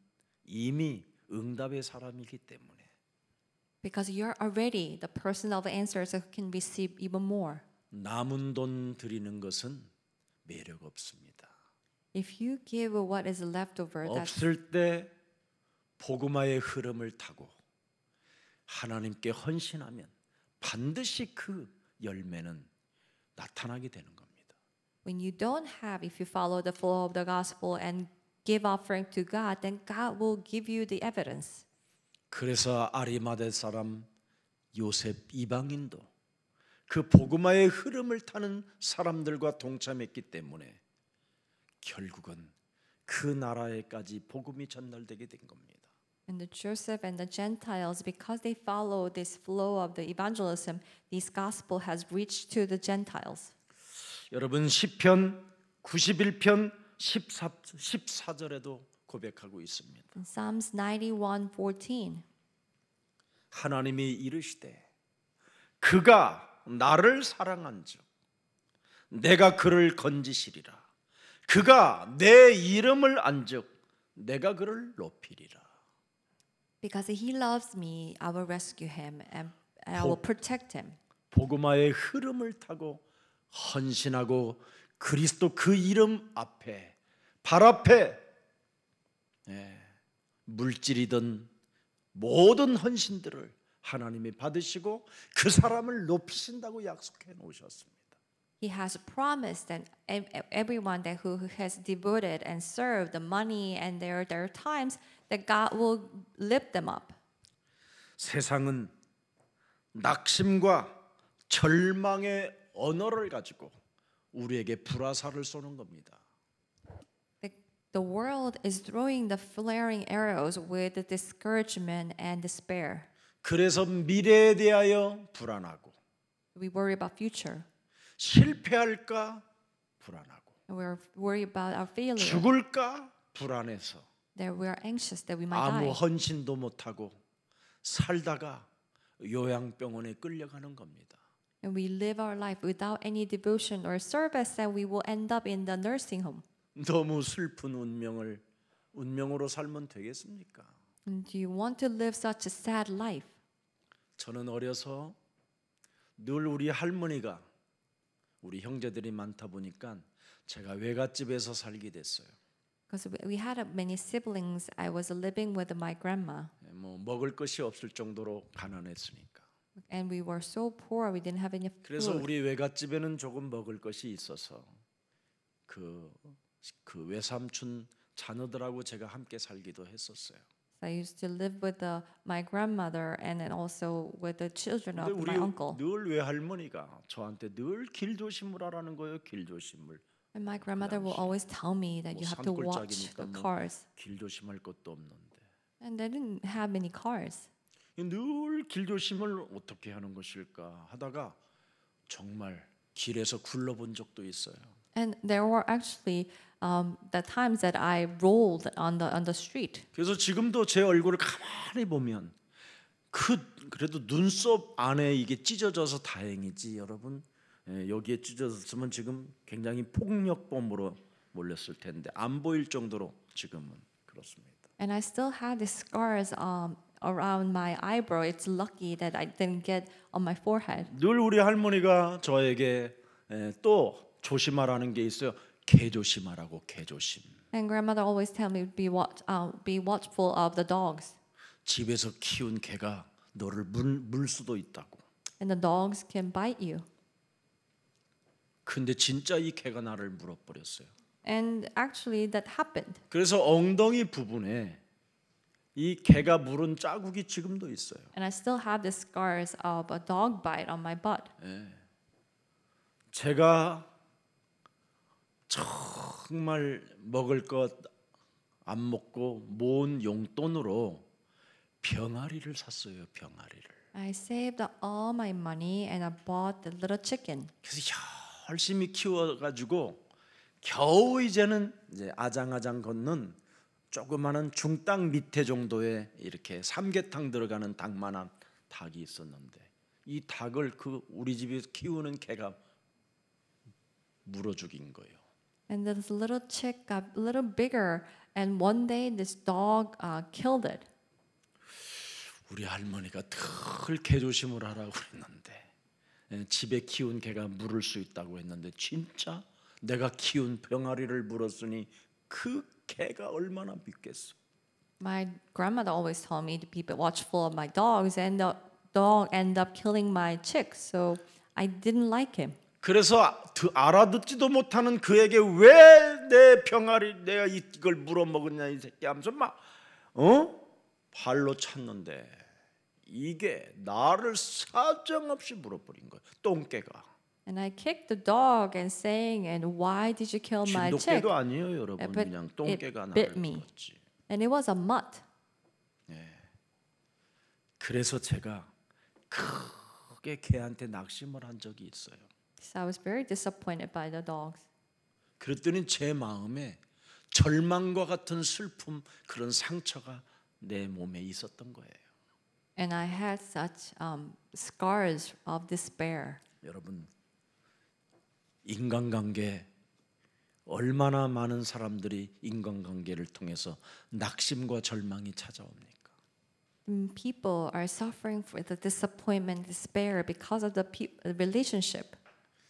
이미 응답의 사람이기 때문에. Because you're already the person of answers who can receive even more. 남은 돈 드리는 것은 매력 없습니다. If you give what is left over, that's 없을 때 복음화의 흐름을 타고 하나님께 헌신하면 반드시 그 열매는 나타나게 되는 겁니다. when you don't have, if you follow the flow of the gospel and give offering to God, then God will give you the evidence. 그래서 아리마대 사람 요셉 이방인도 그 복음화의 흐름을 타는 사람들과 동참했기 때문에 결국은 그 나라에까지 복음이 전달되게 된 겁니다. And the Joseph and the Gentiles, because they follow this flow of the evangelism, this gospel has reached to the Gentiles. 여러분 시편 91편 14절에도 고백하고 있습니다. In Psalms 91:14, 하나님이 이르시되 그가 나를 사랑한즉 내가 그를 건지시리라. 그가 내 이름을 안즉 내가 그를 높이리라. because he loves me, I will rescue him and I will protect him. 복음화의 흐름을 타고 헌신하고 그리스도 그 이름 앞에 발 앞에 물질이든 모든 헌신들을 하나님이 받으시고 그 사람을 높이신다고 약속해 놓으셨습니다. He has promised that everyone that who has devoted and served the money and their times, that God will lift them up. 세상은 낙심과 절망의 언어를 가지고 우리에게 불화살을 쏘는 겁니다. The world is throwing the flaring arrows with the discouragement and despair. 그래서 미래에 대하여 불안하고 We worry about future. 실패할까 불안하고 And we're worried about our failure. 죽을까 불안해서 That we are anxious that we might 아무 die. 헌신도 못하고 살다가 요양병원에 끌려가는 겁니다. And we live our life without any devotion or service, and we will end up in the nursing home. 너무 슬픈 운명으로 살면 되겠습니까? And do you want to live such a sad life? 저는 어려서 늘 우리 할머니가 우리 형제들이 많다 보니까 제가 외갓집에서 살게 됐어요. Because we had many siblings. I was living with my grandma, 뭐 먹을 것이 없을 정도로 가난했으니까. and we were so poor. We didn't have enough 그래서 food. 우리 외갓집에는 조금 먹을 것이 있어서 그 외삼촌 자녀들하고 제가 함께 살기도 했었어요. So I used to live with my grandmother and then also with the children 근데 of 우리 my uncle. 늘 외할머니가 저한테 늘 길 조심하라는 거예요. 길 조심을. And my grandmother will always tell me that you have to watch 산골짜기니까 the 뭐 cars. 길 조심할 것도 없는데. And they didn't have many cars. 늘 길 조심을 어떻게 하는 것일까 하다가 정말 길에서 굴러본 적도 있어요. And there were actually the times that I rolled on the street. 그래서 지금도 제 얼굴을 가만히 보면 그래도 눈썹 안에 이게 찢어져서 다행이지 여러분. 여기에 찢어졌으면 지금 굉장히 폭력범으로 몰렸을 텐데 안 보일 정도로 지금은 그렇습니다. And I still had the scars around my eyebrow. It's lucky that I didn't get on my forehead. 늘 우리 할머니가 저에게 또 조심하라는 게 있어요. 개 조심하라고 개 조심. And grandmother always tell me be watchful of the dogs. 집에서 키운 개가 너를 물 수도 있다고. And the dogs can bite you. 근데 진짜 이 개가 나를 물어버렸어요. And actually that happened. 그래서 엉덩이 부분에 이 개가 물은 자국이 지금도 있어요. And I still have the scars of a dog bite on my butt. 제가 정말 먹을 것 안 먹고 모은 용돈으로 병아리를 샀어요. 병아리를. I saved all my money and I bought the little chicken. 그래서 열심히 키워가지고 겨우 이제는 이제 아장아장 걷는 조그마한 중땅 밑에 정도의 이렇게 삼계탕 들어가는 닭만한 닭이 있었는데 이 닭을 우리 집에서 키우는 개가 물어 죽인 거예요. And this little chick got a little bigger, and one day this dog killed it. 우리 할머니가 늘 개 조심을 하라고 그랬는데 집에 키운 개가 물을 수 있다고 했는데 진짜 내가 키운 병아리를 물었으니 그 개가 얼마나 믿겠어. My grandmother always told me to be watchful of my dogs, and the dog ended up killing my chick, so I didn't like him. 그래서 알아듣지도 못하는 그에게 왜 내 병아리 내가 이걸 물어먹었냐 이 새끼 하면서 막 발로 찼는데 이게 나를 사정없이 물어버린 거야. 똥개가. And I kicked the dog and saying, "And why did you kill my chick?" 진돗개도 아니에요, 여러분. But 그냥 똥개가 it 나를 bit me. 물었지. And it was a mutt. 그래서 제가 크게 개한테 낙심을 한 적이 있어요. So I was very disappointed by the dogs. 그랬더니 제 마음에 절망과 같은 슬픔 그런 상처가 내 몸에 있었던 거예요. And I had such scars of despair. 여러분 인간관계 얼마나 많은 사람들이 인간관계를 통해서 낙심과 절망이 찾아옵니까? People are suffering for the disappointment, despair because of the relationship.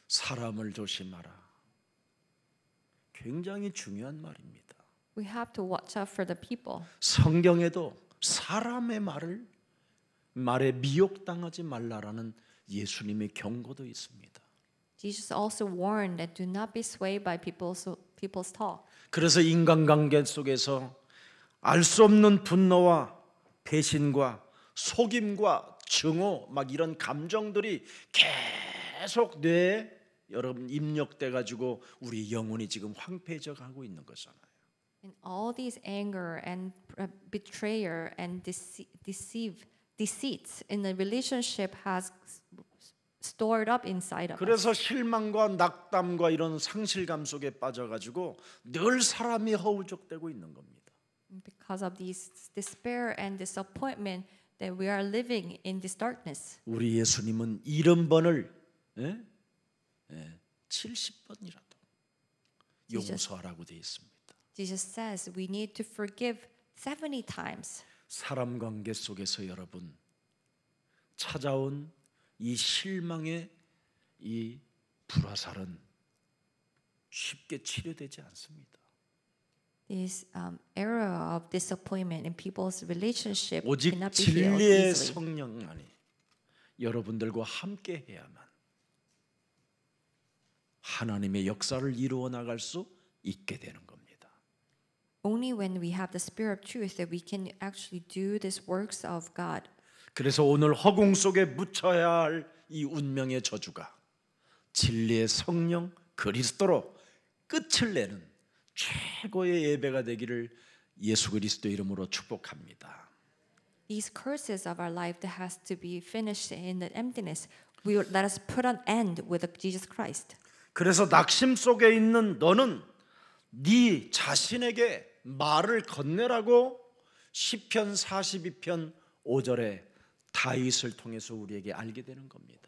사람을 조심하라. 굉장히 중요한 말입니다. We have to watch out for the people. 성경에도 사람의 말에 미혹당하지 말라라는 예수님의 경고도 있습니다. Jesus also warned that do not be swayed by people's talk. 그래서 인간관계 속에서 알 수 없는 분노와 배신과 속임과 증오 막 이런 감정들이 계속 뇌에 여러분 입력돼 가지고 우리 영혼이 지금 황폐해져 가고 있는 거잖아요. And all these anger and betrayal and deceits in the relationship has stored up inside of us. 그래서 실망과 낙담과 이런 상실감 속에 빠져 가지고 늘 사람이 허우적대고 있는 겁니다. Because of these despair and disappointment that we are living in this darkness. 우리 예수님은 70번을 70번이라도 용서하라고 되어 있습니다. Jesus says we need to forgive 70 times. 사람 관계 속에서 여러분 찾아온 이 실망의 이 불화살은 쉽게 치료되지 않습니다. this era of disappointment in people's relationship 오직 cannot be healed 진리의 easily. 성령만이 여러분들과 함께 해야만 하나님의 역사를 이루어 나갈 수 있게 되는 겁니다. Only when we have the spirit of truth that we can actually do these works of God. 그래서 오늘 허공 속에 묻혀야 할 이 운명의 저주가 진리의 성령 그리스도로 끝을 내는 최고의 예배가 되기를 예수 그리스도 이름으로 축복합니다. These curses of our life that has to be finished in the emptiness, we will, let us put an end with Jesus Christ. 그래서 낙심 속에 있는 너는 네 자신에게 말을 건네라고 시편 42편 5절에 다윗을 통해서 우리에게 알게 되는 겁니다.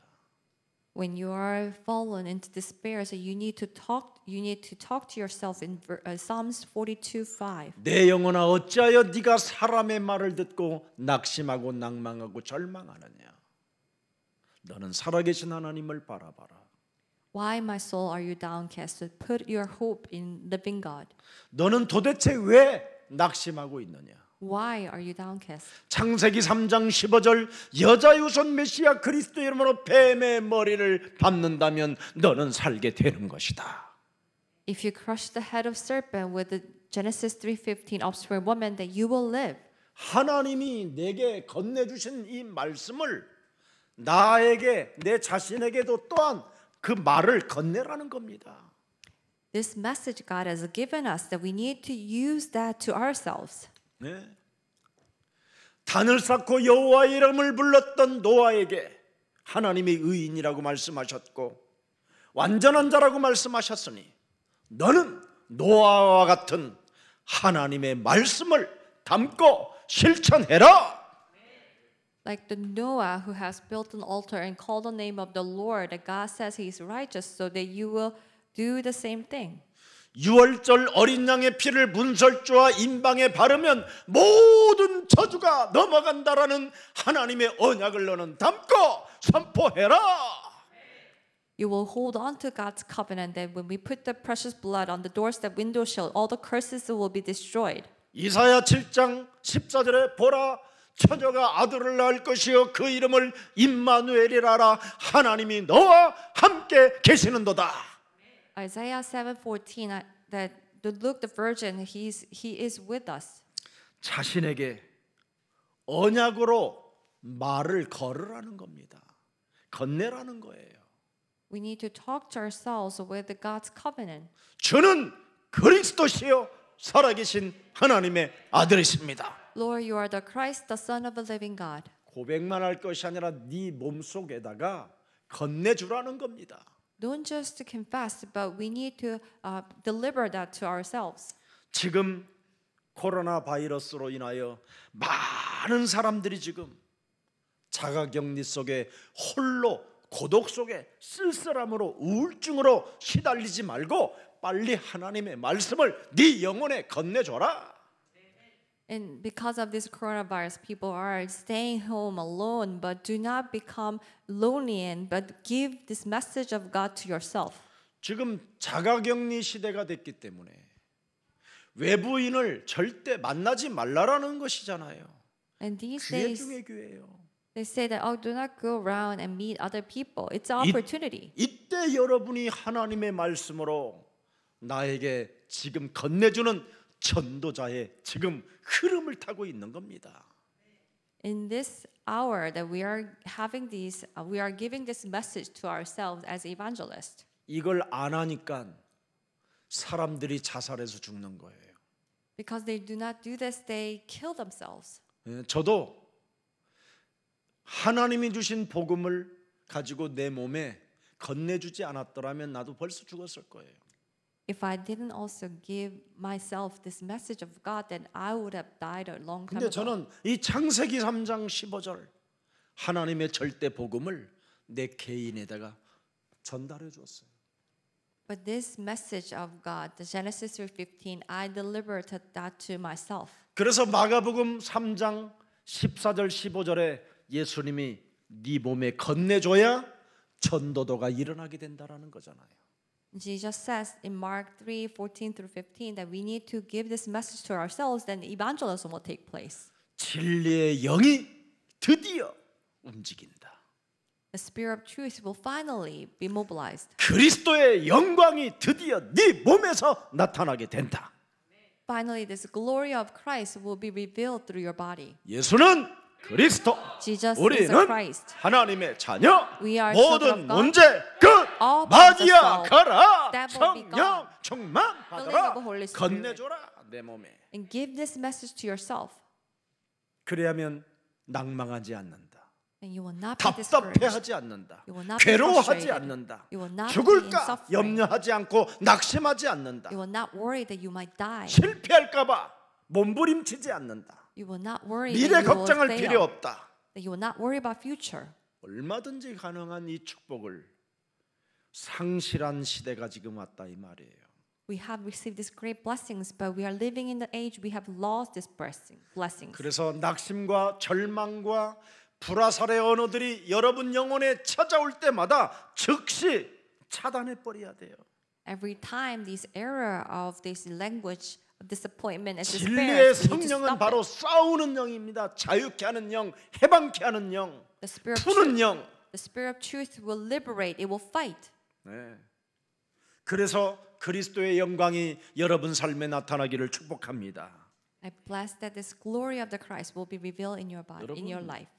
When you are fallen into despair, so you need to talk to yourself in Psalms 42:5. 내 영혼아 어찌하여 네가 사람의 말을 듣고 낙심하고 낭망하고 절망하느냐. 너는 살아계신 하나님을 바라봐라. Why, my soul, are you downcast? Put your hope in living God. 너는 도대체 왜 낙심하고 있느냐. Why are you downcast? 창세기 3장 15절 여자의 후손 메시아 그리스도 이름으로 뱀의 머리를 밟는다면 너는 살게 되는 것이다. If you crush the head of serpent with the Genesis 3:15 offspring woman, that you will live. 하나님이 내게 건네주신 이 말씀을 나에게 내 자신에게도 또한 그 말을 건네라는 겁니다. This message God has given us that we need to use that to ourselves. 네. 단을 쌓고 여호와 이름을 불렀던 노아에게 하나님이 의인이라고 말씀하셨고 완전한 자라고 말씀하셨으니 너는 노아와 같은 하나님의 말씀을 담고 실천해라. Like the Noah who has built an altar and called the name of the Lord, that God says He is righteous, so that you will do the same thing. 유월절 어린 양의 피를 문설주와 임방에 바르면 모든 저주가 넘어간다라는 하나님의 언약을 너는 담고 선포해라. You will hold on to God's covenant that when we put the precious blood on the doorstep window sill, all the curses will be destroyed. 이사야 7장 14절에 보라 처녀가 아들을 낳을 것이요 그 이름을 임마누엘이라라 하나님이 너와 함께 계시는도다. Isaiah 7:14 that look the virgin he is with us. 자신에게 언약으로 말을 걸으라는 겁니다. 건네라는 거예요. We need to talk to ourselves with the God's covenant. 주는 그리스도시요 살아계신 하나님의 아들이십니다. Lord, you are the Christ, the Son of the living God. 고백만 할 것이 아니라 네 몸속에다가 건네주라는 겁니다. Don't just confess, but we need to deliver that to ourselves. 지금 코로나 바이러스로 인하여 많은 사람들이 지금 자가격리 속에 홀로 고독 속에 쓸쓸함으로 우울증으로 시달리지 말고 빨리 하나님의 말씀을 네 영혼에 건네줘라. And because of this coronavirus, people are staying home alone, but do not become lonely, but give this message of God to yourself. 지금 자가격리 시대가 됐기 때문에 외부인을 절대 만나지 말라라는 것이잖아요. And these 기회 days, 중에 기회예요. they say that, do not go around and meet other people. It's an opportunity. 이때 여러분이 하나님의 말씀으로 나에게 지금 건네주는 전도자의 지금 흐름을 타고 있는 겁니다. In this hour that we are having these, we are giving this message to ourselves as evangelists. 이걸 안 하니까 사람들이 자살해서 죽는 거예요. Because they do not do this, they kill themselves. 저도 하나님이 주신 복음을 가지고 내 몸에 건네주지 않았더라면 나도 벌써 죽었을 거예요. If I didn't also give myself this message of God, then I would have died a long time 근데 ago. 저는 이 창세기 3장 15절 하나님의 절대 복음을 내 개인에다가 전달해 줬어요. But this message of God, the Genesis 3:15, I delivered that to myself. 그래서 마가복음 3장 14절 15절에 예수님이 네 몸에 건네줘야 전도도가 일어나게 된다라는 거잖아요. Jesus says in Mark 3:14 through 15 that we need to give this message to ourselves, then evangelism will take place. 진리의 영이 드디어 움직인다. The spirit of truth will finally be mobilized. 그리스도의 영광이 드디어 네 몸에서 나타나게 된다. Finally, this glory of Christ will be revealed through your body. 예수는 그리스도, Jesus is 우리는 a Christ. 하나님의 자녀, We are 모든 children of God. 문제 끝, All 마귀야 problems 가라, Devil be 성령 gone. Filling 충만하더라, of the Holy Spirit. 건네줘라 내 몸에. And give this message to yourself, 그래야면 낭망하지 않는다. and you will not be discouraged. 답답해하지 않는다. You will not be 괴로워하지 frustrated. 않는다. You will not be in 죽을까 suffering. 염려하지 않고 낙심하지 않는다. You will not worry that you might die. 실패할까봐 몸부림치지 않는다. You will not worry 미래 that you will 걱정할 fail. 필요 없다. That you will not worry about future. 얼마든지 가능한 이 축복을 상실한 시대가 지금 왔다 이 말이에요. We have received these great blessings, but we are living in the age we have lost these blessings. 그래서 낙심과 절망과 불화살의 언어들이 여러분 영혼에 찾아올 때마다 즉시 차단해 버려야 돼요. Every time this error of this language of disappointment and 진리의 despair, we need to 성령은 stop 바로 it. 싸우는 영입니다. 자유케 하는 영, 해방케 하는 영, The spirit of 푸는 truth, 영. the spirit of truth will liberate. It will fight. 네. 그래서 그리스도의 영광이 여러분 삶에 나타나기를 축복합니다. I bless that this glory of the Christ will be revealed in your body, in your 여러분, life.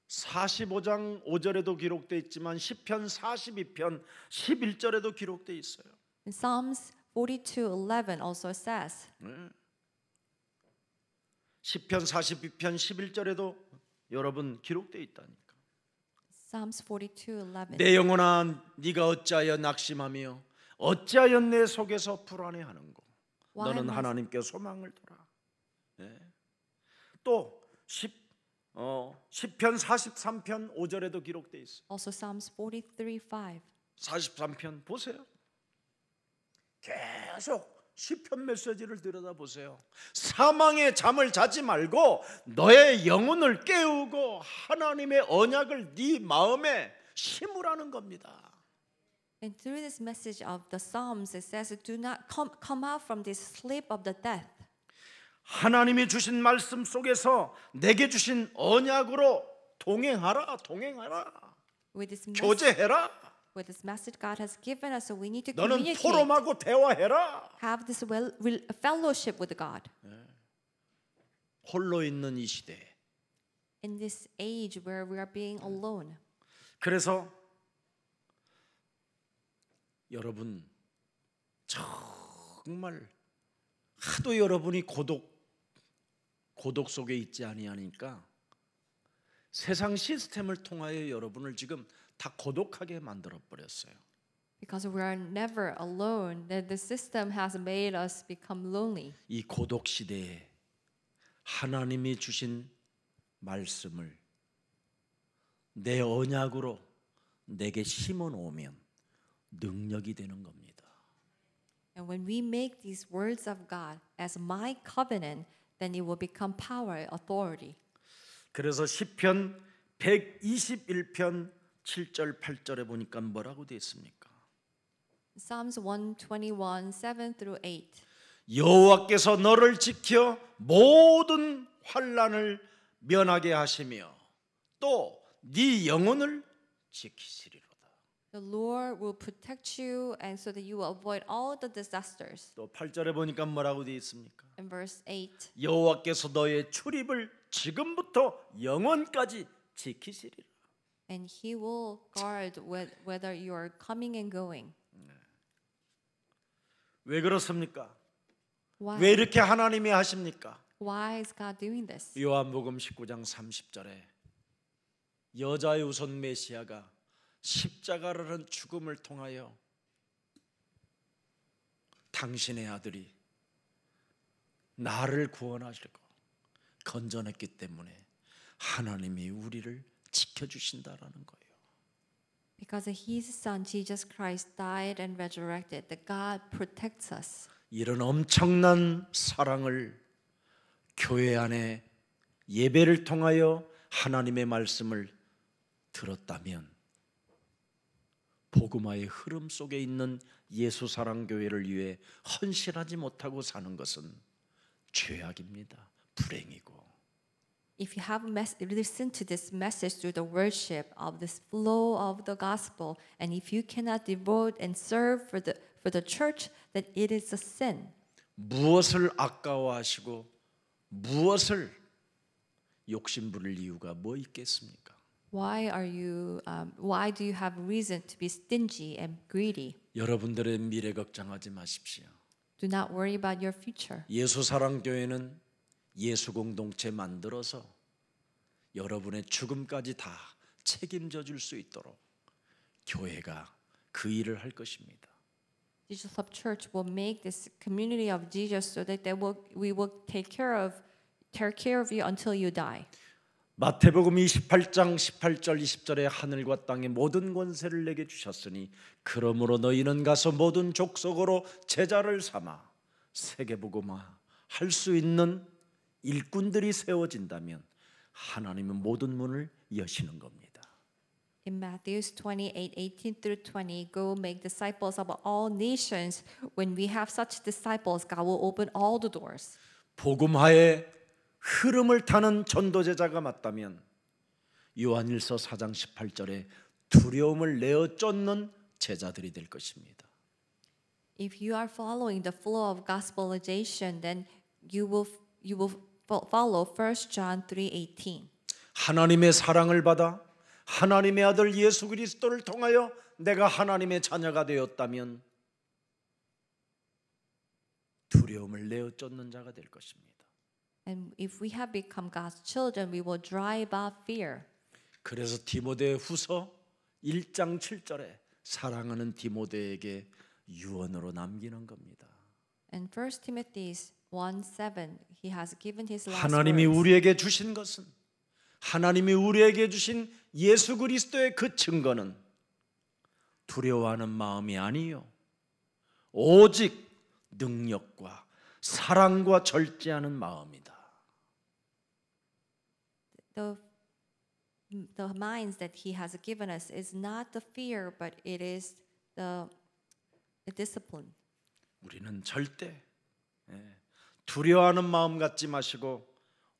45장 5절에도 기록되어 있지만 시편 42편 11절에도 기록되어 있어요. In Psalms 42:11 also says, 시편 42편 11절에도 여러분 기록되어 있다니까. Psalms 42:11. 내 영혼아 네가 어찌하여 낙심하며 어찌하여 내 속에서 불안해하는고 Why 너는 must- 하나님께 소망을 둬라. 예. 또 시편 43편 5절에도 기록되어 있어. Also Psalms 43:5. 43편 보세요. 계속 시편 메시지를 들여다보세요. 사망의 잠을 자지 말고 너의 영혼을 깨우고 하나님의 언약을 네 마음에 심으라는 겁니다. And through this message of the Psalms, it says, "Do not come out from this sleep of the death." 하나님이 주신 말씀 속에서 내게 주신 언약으로 동행하라. With this message, 교제해라. with this message God has given us, so we need to 너는 communicate, 포럼하고 대화해라. have this fellowship with God. 홀로 있는 이 시대에. In this age where we are being alone, 그래서 여러분 정말 하도 여러분이 고독 속에 있지 아니하니까 세상 시스템을 통하여 여러분을 지금 다 고독하게 만들어 버렸어요. because we are never alone, that the system has made us become lonely. 이 고독 시대에 하나님이 주신 말씀을 내 언약으로 내게 심어 놓으면 능력이 되는 겁니다. And when we make these words of God as my covenant, then it will become power, authority. 그래서 시편 121편 7절 8절에 보니까 뭐라고 되어 있습니까? Psalms 121, 7 through 8. 여호와께서 너를 지켜 모든 환난을 면하게 하시며 또 네 영혼을 지키시리로다. The Lord will protect you, and so that you will avoid all the disasters. 또 8절에 보니까 뭐라고 되어 있습니까? In verse 8, 여호와께서 너의 출입을 지금부터 영원까지 지키시리라. and He will guard whether you are coming and going. 왜 그렇습니까? Why? 왜 이렇게 하나님이 하십니까? Why is God doing this? 요한복음 19장 30절에 여자의 우선 메시아가 십자가라는 죽음을 통하여 당신의 아들이 나를 구원하시고 건져냈기 때문에 하나님이 우리를 지켜주신다라는 거예요. Because His Son Jesus Christ died and resurrected, that God protects us. 이런 엄청난 사랑을 교회 안에 예배를 통하여 하나님의 말씀을 들었다면 복음화의 흐름 속에 있는 예수사랑교회를 위해 헌신하지 못하고 사는 것은 죄악입니다. 불행이고. If you have listened to this message through the worship of this flow of the gospel, and if you cannot devote and serve for the church, then it is a sin. 무엇을 아까워하시고 무엇을 욕심 부릴 이유가 뭐 있겠습니까? Why do you have reason to be stingy and greedy? 여러분들의 미래 걱정하지 마십시오. Do not worry about your future. 예수사랑교회는 예수 공동체 만들어서 여러분의 죽음까지 다 책임져 줄 수 있도록 교회가 그 일을 할 것입니다. Jesus Love Church will make this community of Jesus so that we will take care of you until you die. 마태복음 28장 18절 20절에 하늘과 땅의 모든 권세를 내게 주셨으니 그러므로 너희는 가서 모든 족속으로 제자를 삼아 세계복음화 할 수 있는 일꾼들이 세워진다면 하나님은 모든 문을 여시는 겁니다. In Matthew 28:18 through 20, go make disciples of all nations. When we have such disciples, God will open all the doors. 복음화의 흐름을 타는 전도제자가 맞다면 요한일서 4장 18절에 두려움을 내어 쫓는 제자들이 될 것입니다. If you are following the flow of gospelization, then you will follow 1 John 3:18. 하나님의 사랑을 받아 하나님의 아들 예수 그리스도를 통하여 내가 하나님의 자녀가 되었다면 두려움을 내어 쫓는 자가 될 것입니다. And if we have become God's children, we will drive out fear. 그래서 디모데후서 1장 7절에 사랑하는 디모데에게 유언으로 남기는 겁니다. And 1 Timothy 1:7, he has given his last 하나님이 words. 우리에게 주신 것은 하나님이 우리에게 주신 예수 그리스도의 그 증거는 두려워하는 마음이 아니요 오직 능력과 사랑과 절제하는 마음이다. The minds that he has given us is not the fear, but it is the discipline. 우리는 절대 두려워하는 마음 갖지 마시고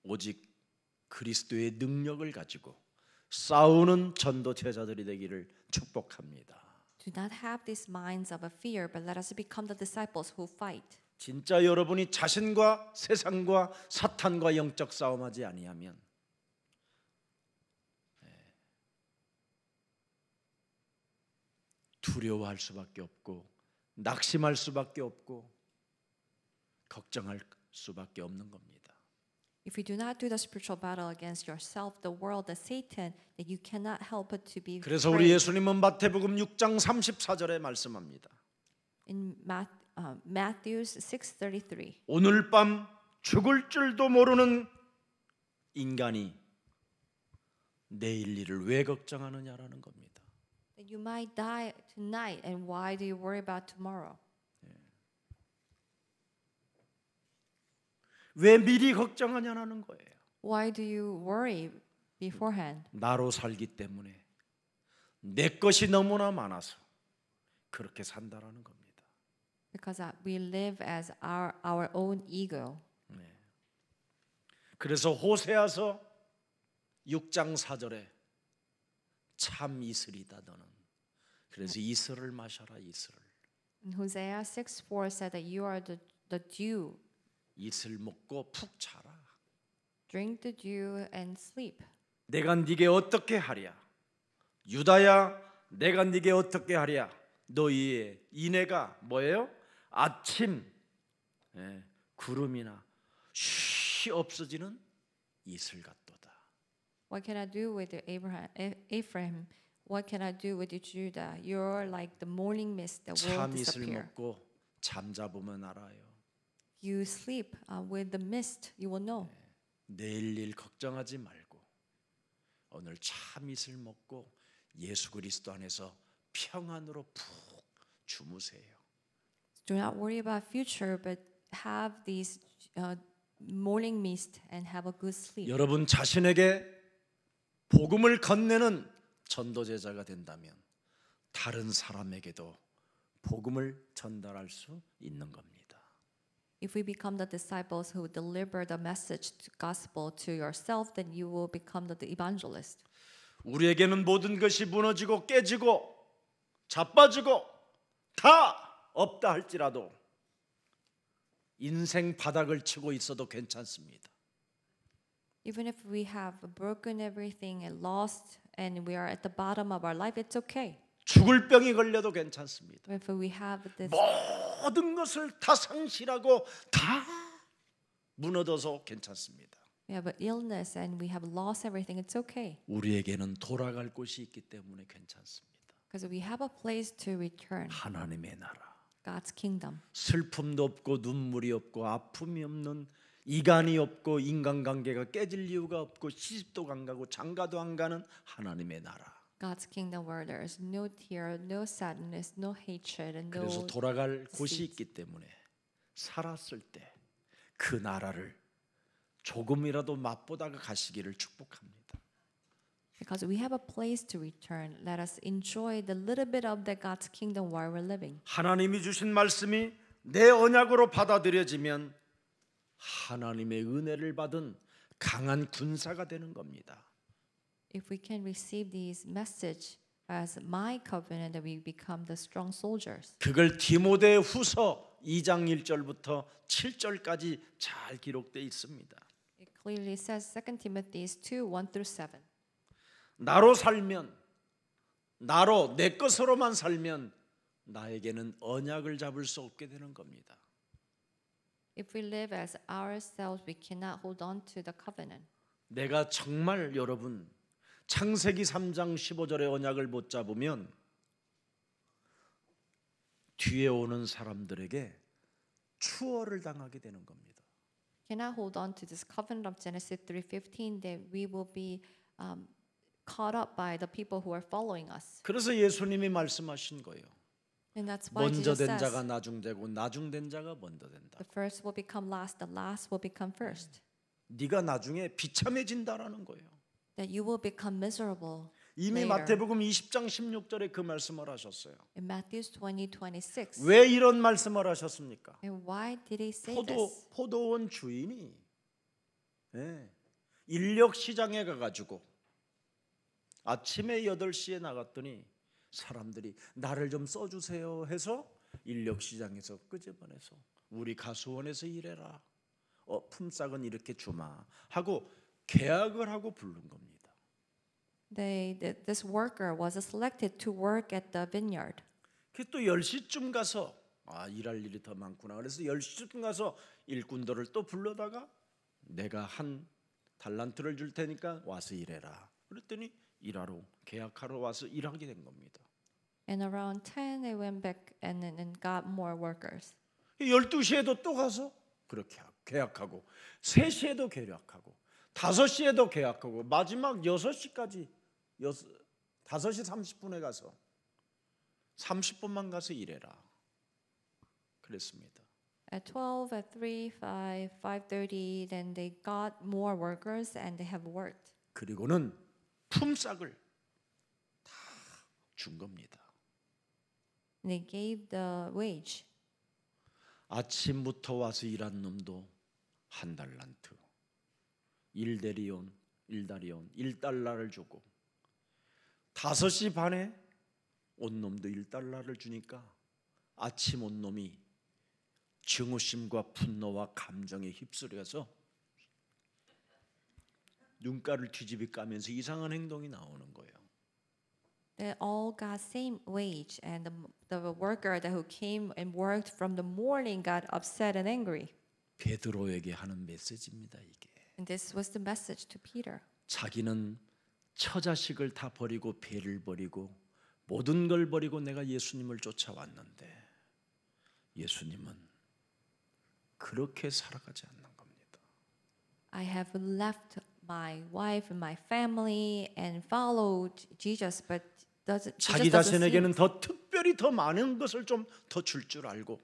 오직 그리스도의 능력을 가지고 싸우는 전도 제자들이 되기를 축복합니다. Do not have these minds of a fear, but let us become the disciples who fight. 진짜 여러분이 자신과 세상과 사탄과 영적 싸움하지 아니하면 두려워할 수밖에 없고 낙심할 수밖에 없고 걱정할 수밖에 없는 겁니다. If you do not do the spiritual battle against yourself, the world, the Satan, then you cannot help but to be 그래서 우리 afraid. 예수님은 마태복음 6장 34절에 말씀합니다. In Matthew 6:33, 오늘 밤 죽을 줄도 모르는 인간이 내일 일을 왜 걱정하느냐라는 겁니다. that you might die tonight, and why do you worry about tomorrow? 왜 미리 걱정하냐는 거예요. Why do you worry beforehand? 나로 살기 때문에 내 것이 너무나 많아서 그렇게 산다라는 겁니다. Because we live as our own ego. 그래서 호세아서 6장 4절에 참 이슬이다 너는. 그래서 이슬을 마셔라 이슬을. In Hosea 6:4 said that you are the dew. 이슬 먹고 푹 자라. Drink the dew and sleep. 내가 네게 어떻게 하랴? 유다야, 내가 네게 어떻게 하랴? 너희의 인애가 뭐예요? 아침 구름이나 쉬 없어지는 이슬 같도다. What can I do with Ephraim? What can I do with you, Judah? You're like the morning mist that will 참 이슬 disappear. 먹고 잠자보면 알아요. You sleep with the mist, you will know. 내일 일 걱정하지 말고 오늘 참 이슬 먹고 예수 그리스도 안에서 평안으로 푹 주무세요. Do not worry about future, but have these morning mist and have a good sleep. 여러분 자신에게 복음을 건네는 전도제자가 된다면 다른 사람에게도 복음을 전달할 수 있는 겁니다. If we become the disciples who deliver the message to gospel to yourself, then you will become the evangelist. 우리에게는 모든 것이 무너지고 깨지고 자빠지고 다 없다 할지라도 인생 바닥을 치고 있어도 괜찮습니다. Even if we have broken everything and lost and we are at the bottom of our life, it's okay. 죽을 병이 걸려도 괜찮습니다. If we have this, 모든 것을 다 상실하고 다 무너져서 괜찮습니다. we have an illness and we have lost everything, it's okay. 우리에게는 돌아갈 곳이 있기 때문에 괜찮습니다. Because we have a place to return, 하나님의 나라. God's kingdom. 슬픔도 없고 눈물이 없고 아픔이 없는 이간이 없고 인간관계가 깨질 이유가 없고 시집도 안 가고 장가도 안 가는 하나님의 나라. God's kingdom where there is no tear, no sadness, no hatred, and 그래서 no. 돌아갈 곳이 있기 때문에 살았을 때 그 나라를 조금이라도 맛보다가 가시기를 축복합니다. Because we have a place to return, let us enjoy the little bit of the God's kingdom while we're living. 하나님이 주신 말씀이 내 언약으로 받아들여지면 하나님의 은혜를 받은 강한 군사가 되는 겁니다. If we can receive these message as my covenant, that we become the strong soldiers. 그걸 디모데 후서 2장 1절부터 7절까지 잘 기록되어 있습니다. It clearly says 2 Timothy 2, 1 through 7. 나로 살면 나로 내 것으로만 살면 나에게는 언약을 잡을 수 없게 되는 겁니다. If we live as ourselves, we cannot hold on to the covenant. 내가 정말 여러분 창세기 3장 15절의 언약을 못 잡으면 뒤에 오는 사람들에게 추월을 당하게 되는 겁니다. Cannot hold on to this covenant of Genesis 3:15, that we will be caught up by the people who are following us. 그래서 예수님이 말씀하신 거예요. And that's why 먼저 Jesus 된 자가 says 나중되고 나중된 자가 먼저 된다. the first will become last, the last will become first. 네가 나중에 비참해진다라는 거예요. That you will become miserable. 이미 later. 마태복음 20장 16절에 그 말씀을 하셨어요. In Matthew 20:26. 왜 이런 말씀을 하셨습니까? And why did he say this? 포도원 주인이 인력 시장에 가가지고 아침에 8시에 나갔더니 사람들이 나를 좀 써주세요 해서 인력 시장에서 끄집어내서 우리 가수원에서 일해라. 품삯은 이렇게 주마 하고 계약을 하고 부른 겁니다. This worker was selected to work at the vineyard. 또 10시쯤 가서 일할 일이 더 많구나. 그래서 10시쯤 가서 일꾼들을 또 불러다가 내가 한 달란트를 줄 테니까 와서 일해라. 그랬더니 일하러 계약하러 와서 일하게 된 겁니다. And around 10 they went back and got more workers. 12시에도 또 가서 그렇게 계약하고 3시에도 계약하고 5시에도 계약하고 마지막 6시까지 5시 30분에 가서 30분만 가서 일해라. 그랬습니다. At 12, at 3, 5, 5:30, then they got more workers and they have worked. 그리고는 품삯을 다 준 겁니다. And they gave the wage. 아침부터 와서 일한 놈도 한 달란트, 1데리온, 1달러를 주고 5시 반에 온 놈도 1달러를 주니까 아침 온 놈이 증오심과 분노와 감정에 휩쓸려서 눈가를 뒤집이 까면서 이상한 행동이 나오는 거예요. They all got same wage, and the worker that who came and worked from the morning got upset and angry. 베드로에게 하는 메시지입니다, 이게. And this was the message to Peter. 자기는 처자식을 다 버리고 배를 버리고 모든 걸 버리고 내가 예수님을 쫓아왔는데 예수님은 그렇게 살아가지 않는 겁니다. I have left my wife and my family and followed Jesus, but 자기 자신에게는 더 특별히 더 많은 것을 좀 더 줄 알고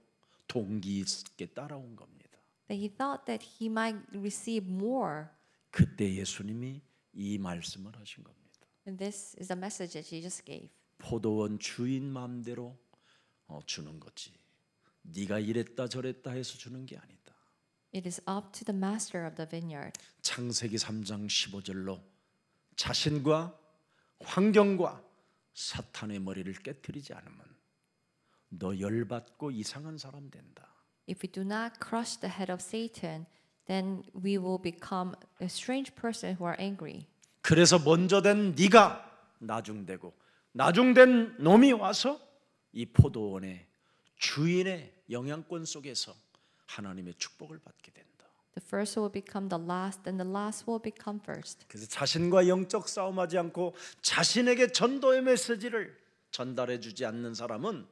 동기 있게 따라온 겁니다. that he thought that he might receive more. 그때 예수님이 이 말씀을 하신 겁니다. And this is the message that Jesus gave. 포도원 주인 마음대로 주는 거지. 네가 이랬다 저랬다 해서 주는 게 아니다. It is up to the master of the vineyard. 창세기 3장 15절로 자신과 환경과 사탄의 머리를 깨트리지 않으면 너 열받고 이상한 사람 된다. If we do not crush the head of Satan, then we will become a strange person who are angry. 그래서 먼저 된 네가 나중되고 나중된 놈이 와서 이 포도원의 주인의 영향권 속에서 하나님의 축복을 받게 된다. The first will become the last, and the last will become first. 그래서 자신과 영적 싸움하지 않고 자신에게 전도의 메시지를 전달해 주지 않는 사람은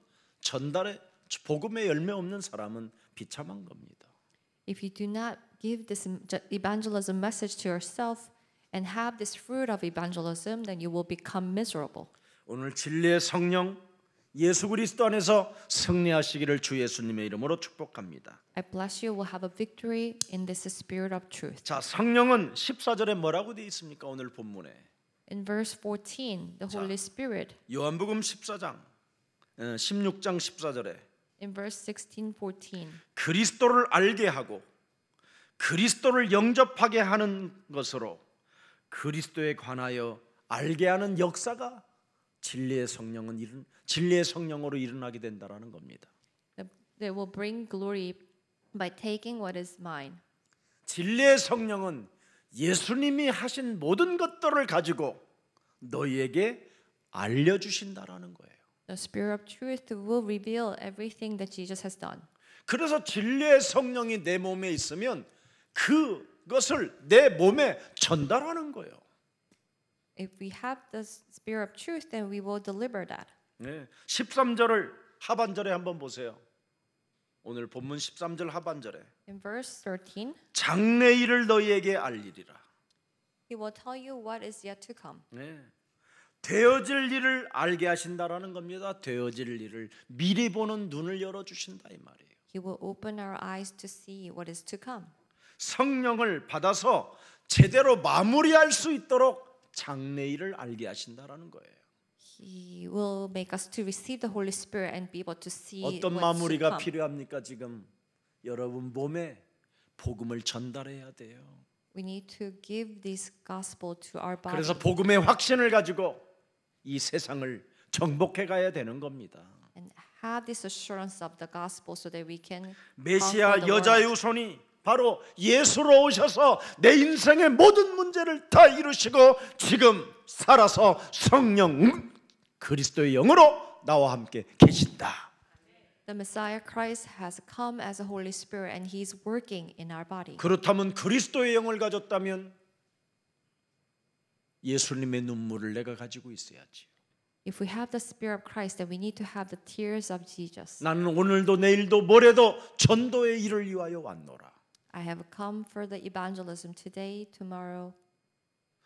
복음의 열매 없는 사람은 비참한 겁니다. If you do not give this evangelism message to yourself and have this fruit of evangelism, then you will become miserable. 오늘 진리의 성령 예수 그리스도 안에서 승리하시기를 주 예수님의 이름으로 축복합니다. I bless you will have a victory in this spirit of truth. 자, 성령은 14절에 뭐라고 되어 있습니까? 오늘 본문에. In verse 14, the Holy Spirit. 요한복음 14장 16장 14절에 In verse 16, 14. 그리스도를 알게 하고 그리스도를 영접하게 하는 것으로 그리스도에 관하여 알게 하는 역사가 진리의 성령으로 일어나게 된다라는 겁니다. They will bring glory by taking what is mine. 진리의 성령은 예수님이 하신 모든 것들을 가지고 너희에게 알려주신다라는 거예요. The Spirit of truth will reveal everything that Jesus has done. 그래서 진리의 성령이 내 몸에 있으면 그것을 내 몸에 전달하는 거예요. If we have the Spirit of truth, then we will deliver that. 네, 13절을 하반절에 한번 보세요. 오늘 본문 13절 하반절에 In verse 13, 장래일을 너희에게 알리리라. He will tell you what is yet to come. 네, 되어질 일을 알게 하신다라는 겁니다. 되어질 일을 미리 보는 눈을 열어주신다 이 말이에요. He will open our eyes to see what is to come. 성령을 받아서 제대로 마무리할 수 있도록 장래일을 알게 하신다라는 거예요. He will make us to receive the Holy Spirit and be able to see 어떤 what's to 마무리가 come. 필요합니까? 지금 여러분 몸에 복음을 전달해야 돼요. We need to give this gospel to our body. 그래서 복음의 확신을 가지고 이 세상을 정복해 가야 되는 겁니다. And have this assurance of the gospel so that we can 메시아 conquer the 여자의 world. 후손이 바로 예수로 오셔서 내 인생의 모든 문제를 다 이루시고 지금 살아서 성령 그리스도의 영으로 나와 함께 계신다. The Messiah Christ has come as a Holy Spirit and He is working in our body. 그렇다면 그리스도의 영을 가졌다면 예수님의 눈물을 내가 가지고 있어야지. If we have the Spirit of Christ, then we need to have the tears of Jesus. 나는 오늘도 내일도 모레도 전도의 일을 위하여 왔노라. I have come for the evangelism today, tomorrow,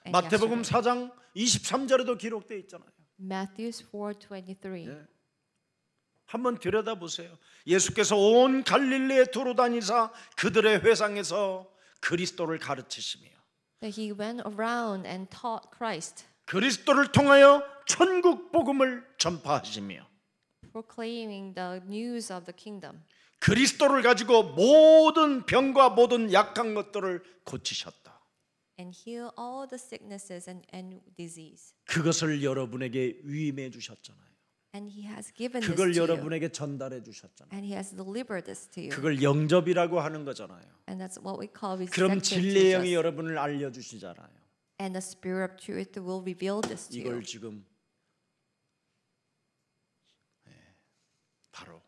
and 마태복음 yesterday. 4장 23절에도 기록되어 있잖아요. Matthew 4:23. 예. 한번 들여다보세요. 예수께서 온 갈릴리에 두루 다니사 그들의 회상에서 그리스도를 가르치시며 That He went around and taught Christ, 그리스도를 통하여 천국 복음을 전파하시며 proclaiming the news of the kingdom. 그리스도를 가지고 모든 병과 모든 약한 것들을 고치셨다. And heal all the sicknesses and disease. 그것을 여러분에게 위임해 주셨잖아요. And He has given this 그걸 to you. 여러분에게 전달해 주셨잖아요. And He has delivered this to you. 그걸 영접이라고 하는 거잖아요. And that's what we call 그럼 receptive 진리의 영이 Jesus. 여러분을 알려주시잖아요. And the Spirit of truth will reveal this to you. 이걸 지금 바로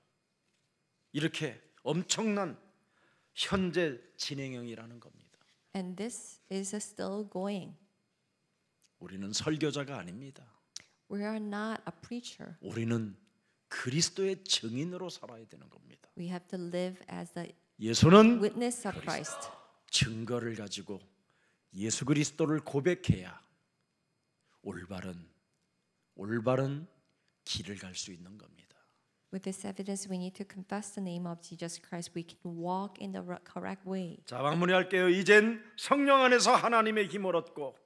이렇게 엄청난 현재 진행형이라는 겁니다. And this is still going. 우리는 설교자가 아닙니다. We are not a preacher. 우리는 그리스도의 증인으로 살아야 되는 겁니다. We have to live as the 예수는 witness of Christ. 증거를 가지고 예수 그리스도를 고백해야 올바른 길을 갈 수 있는 겁니다. With this evidence, we need to confess the name of Jesus Christ. We can walk in the correct way. 자, 마무리할게요. 이젠 성령 안에서 하나님의 힘을 얻고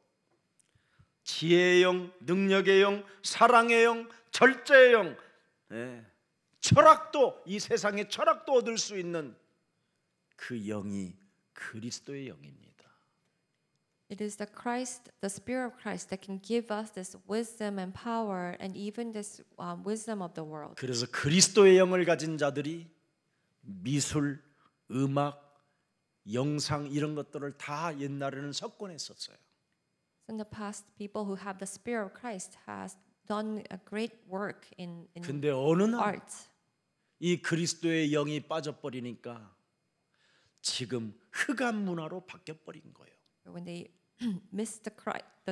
지혜의 영, 능력의 영, 사랑의 영, 절제의 영, 예, 철학도 이 세상의 철학도 얻을 수 있는 그 영이 그리스도의 영입니다. It is the Christ, the Spirit of Christ, that can give us this wisdom and power, and even this wisdom of the world. 그래서 그리스도의 영을 가진 자들이 미술, 음악, 영상 이런 것들을 다 옛날에는 석권했었어요. In the past, people who have the Spirit of Christ has done a great work in 근데 어느 날 art. 이 그리스도의 영이 빠져버리니까 지금 흑암 문화로 바뀌어버린 거예요. When they miss the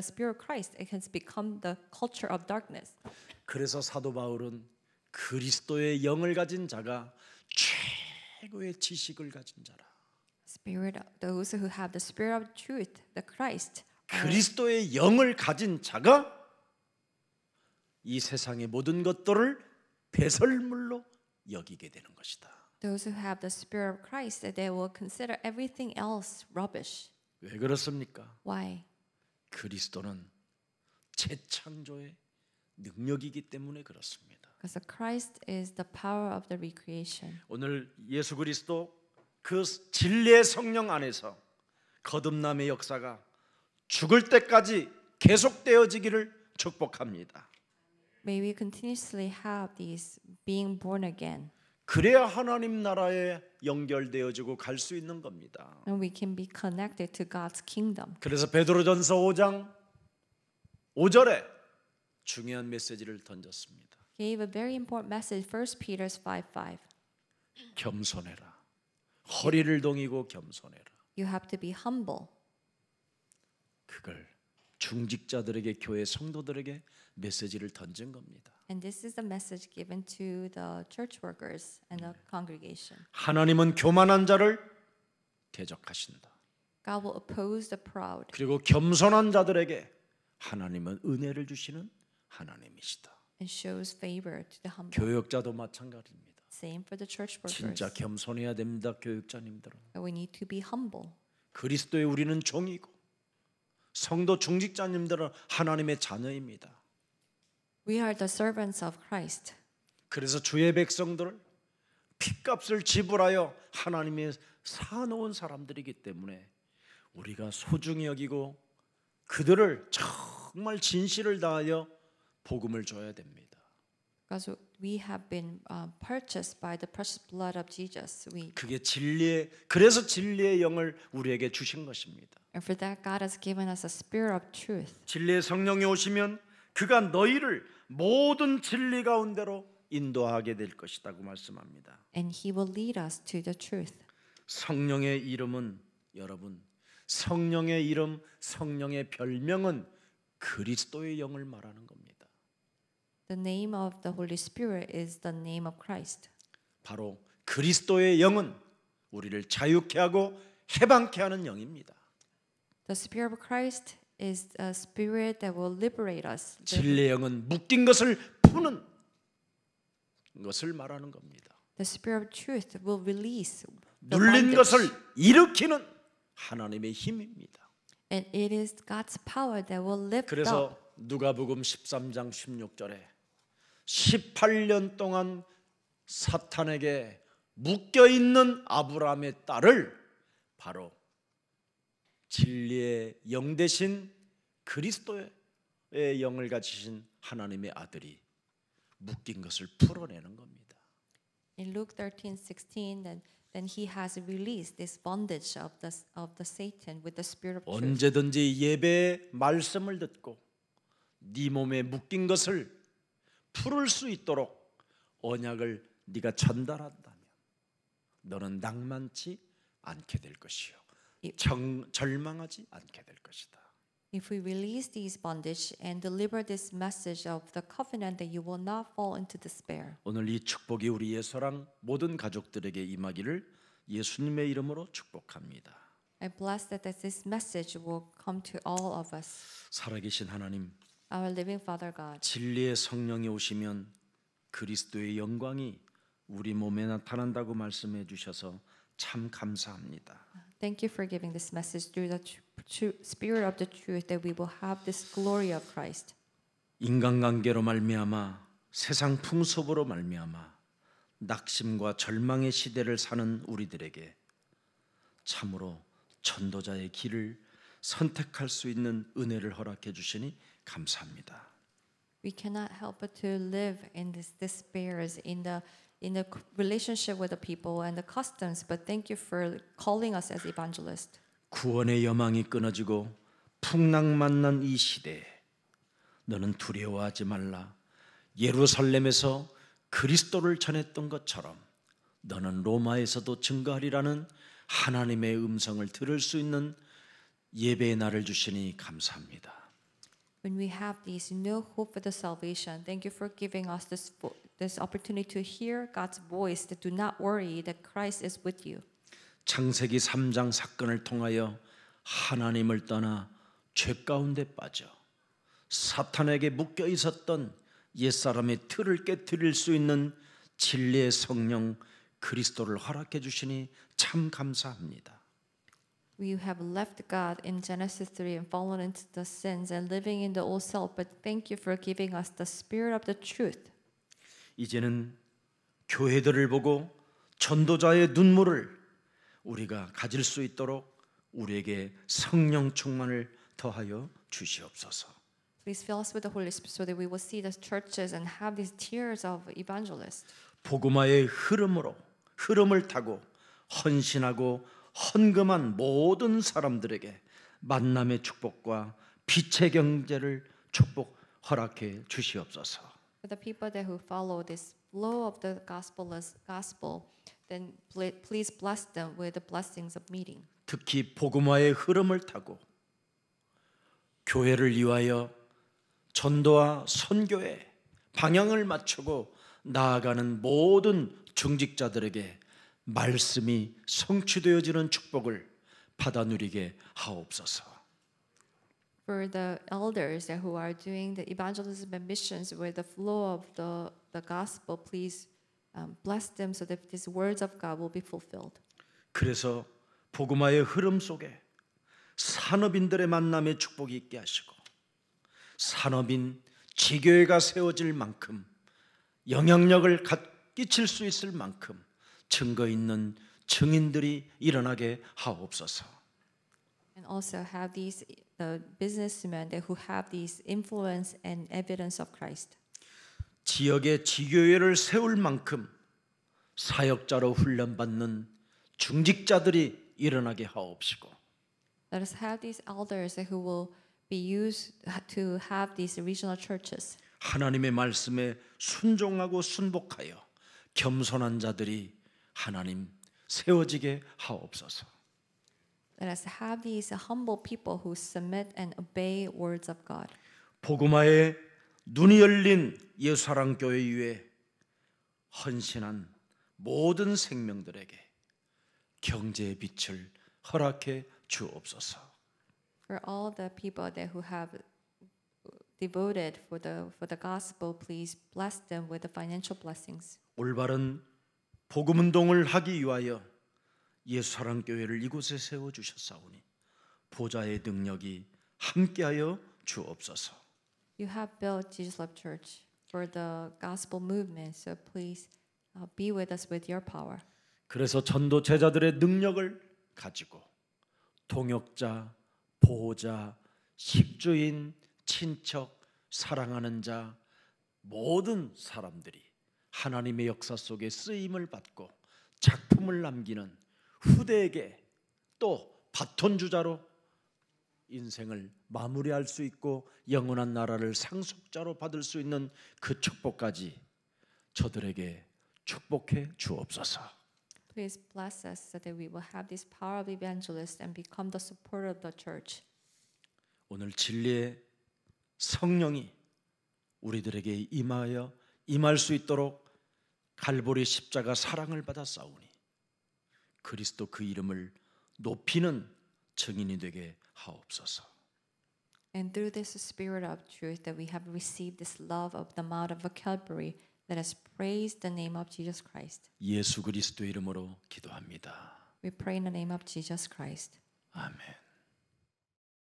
Spirit of Christ, it has become the culture of darkness. 그래서 사도 바울은 그리스도의 영을 가진 자가 최고의 지식을 가진 자라. Those who have the Spirit of truth, the Christ, 그리스도의 영을 가진 자가 이 세상의 모든 것들을 배설물로 여기게 되는 것이다. those who have the Spirit of Christ, that they will consider everything else rubbish. 왜 그렇습니까? Why? 그리스도는 재창조의 능력이기 때문에 그렇습니다. Because Christ is the power of the recreation. 오늘 예수 그리스도 그 진리의 성령 안에서 거듭남의 역사가 죽을 때까지 계속되어지기를 축복합니다. May we continuously have these being born again, 그래야 하나님 나라에 연결되어지고 갈 수 있는 겁니다. and we can be connected to God's kingdom. 그래서 베드로전서 5장 5절에 중요한 메시지를 던졌습니다. Gave a very important message. 1 Peter 5:5. 겸손해라. 허리를 동이고 겸손해라. You have to be humble. 그걸 중직자들에게 교회 성도들에게 메시지를 던진 겁니다. And this is the message given to the church workers and the congregation. 하나님은 교만한 자를 대적하신다. God will oppose the proud 그리고 겸손한 자들에게 하나님은 은혜를 주시는 하나님이시다. and shows favor to the humble. 교역자도 마찬가지입니다. Same for the church workers. 진짜 겸손해야 됩니다. 교육자님들은. But we need to be humble. 그리스도의 우리는 종이고 성도 중직자님들은 하나님의 자녀입니다. We are the servants of Christ. 그래서 주의 백성들을 핏값을 지불하여 하나님의 사놓은 사람들이기 때문에 우리가 소중히 여기고 그들을 정말 진실을 다하여 복음을 줘야 됩니다. Because we have been purchased by the precious blood of Jesus. 그게 그래서 진리의 영을 우리에게 주신 것입니다. And for that, God has given us a spirit of truth. 진리의 성령이 오시면 그가 너희를 모든 진리 가운데로 인도하게 될 것이라고 말씀합니다. And He will lead us to the truth. 성령의 이름은 여러분, 성령의 이름, 성령의 별명은 그리스도의 영을 말하는 겁니다. The name of the Holy Spirit is the name of Christ. 바로 그리스도의 영은 우리를 자유케 하고 해방케 하는 영입니다. The Spirit of Christ is a spirit that will liberate us. 진리의 영은 묶인 것을 푸는 것을 말하는 겁니다. The Spirit of truth will release the 눌린 bondage. 것을 일으키는 하나님의 힘입니다. And it is God's power that will lift up. 그래서 누가복음 13장 16절에 18년 동안 사탄에게 묶여 있는 아브라함의 딸을 바로 진리의 영 대신 그리스도의 영을 가지신 하나님의 아들이 묶인 것을 풀어내는 겁니다. In Luke 13:16, then he has released this bondage of the Satan with the spirit of truth. 언제든지 예배의 말씀을 듣고 네 몸에 묶인 것을 풀을 수 있도록 언약을 네가 전달한다면 너는 낭만치 않게 될 것이요 절망하지 않게 될 것이다. If we release these bondage and deliver this message of the covenant, that you will not fall into despair. 오늘 이 축복이 우리 예서랑 모든 가족들에게 임하기를 예수님의 이름으로 축복합니다. I bless that this message will come to all of us. 살아계신 하나님, Our living Father God, 진리의 성령이 오시면 그리스도의 영광이 우리 몸에 나타난다고 말씀해 주셔서 참 감사합니다. thank you for giving this message through the spirit of the truth, that we will have this glory of Christ. 인간관계로 말미암아 세상 풍습으로 말미암아 낙심과 절망의 시대를 사는 우리들에게 참으로 전도자의 길을 선택할 수 있는 은혜를 허락해 주시니 감사합니다. We cannot help but to live in this despairs in the relationship with the people and the customs, but thank you for calling us as evangelists. 구원의 여망이 끊어지고 풍랑만난 이 시대에 너는 두려워하지 말라. 예루살렘에서 그리스도를 전했던 것처럼 너는 로마에서도 증거하리라는 하나님의 음성을 들을 수 있는 예배의 날을 주시니 감사합니다. When we have these no hope for the salvation, thank you for giving us this opportunity to hear God's voice. That do not worry, that Christ is with you. 창세기 3장 사건을 통하여 하나님을 떠나 죄 가운데 빠져 사탄에게 묶여 있었던 옛사람의 틀을 깨뜨릴 수 있는 진리의 성령 그리스도를 허락해 주시니 참 감사합니다. We have left God in Genesis 3 and fallen into the sins and living in the old self, but thank you for giving us the spirit of the truth. 이제는 교회들을 보고 전도자의 눈물을 우리가 가질 수 있도록 우리에게 성령 충만을 더하여 주시옵소서. Please fill us with the Holy Spirit so that we will see the churches and have these tears of evangelists. 복음화의 흐름을 타고 헌신하고 헌금한 모든 사람들에게 만남의 축복과 빛의 경제를 축복 허락해 주시옵소서. For the people that who follow this flow of the gospel, then please bless them with the blessings of meeting. 특히 복음화의 흐름을 타고 교회를 위하여 전도와 선교에 방향을 맞추고 나아가는 모든 중직자들에게 말씀이 성취되어지는 축복을 받아 누리게 하옵소서. For the elders who are doing the evangelism and missions with the flow of the gospel, please bless them so that these words of God will be fulfilled. 그래서 복음화의 흐름 속에 산업인들의 만남의 축복이 있게 하시고 산업인 지교회가 세워질 만큼 영향력을 끼칠 수 있을 만큼 증거 있는 증인들이 일어나게 하옵소서. And also have these the businessmen who have these influence and evidence of Christ. 지역의 지교회를 세울 만큼 사역자로 훈련받는 중직자들이 일어나게 하옵시고 Let us have these elders who will be used to have these regional churches. 하나님의 말씀에 순종하고 순복하여 겸손한 자들이 하나님 세워지게 하옵소서. Let us have these humble people who submit and obey words of God. 복음화에 눈이 열린 예수사랑교회 위에 헌신한 모든 생명들에게 경제의 빛을 허락해 주옵소서. For all the people who have devoted for the gospel, please bless them with the financial blessings. 올바른 복음 운동을 하기 위하여 예수사랑교회를 이곳에 세워 주셨사오니 보좌의 능력이 함께하여 주옵소서. You have built Jesus Love Church for the gospel movement, so please be with us with your power. 그래서 전도 제자들의 능력을 가지고 동역자, 보호자, 식주인, 친척, 사랑하는 자 모든 사람들이 하나님의 역사 속에 쓰임을 받고 작품을 남기는 후대에게 또 바톤 주자로 인생을 마무리할 수 있고 영원한 나라를 상속자로 받을 수 있는 그 축복까지 저들에게 축복해 주옵소서. Please bless us so that we will have this power of evangelists and become the support of the church. 오늘 진리의 성령이 우리들에게 임할 수 있도록 갈보리 십자가 사랑을 받아 싸우니 그리스도 그 이름을 높이는 증인이 되게 하옵소서. And through this spirit of truth that we have received this love of the Mount of Calvary, let us praise the name of Jesus Christ. 예수 그리스도 이름으로 기도합니다. We pray in the name of Jesus Christ. 아멘.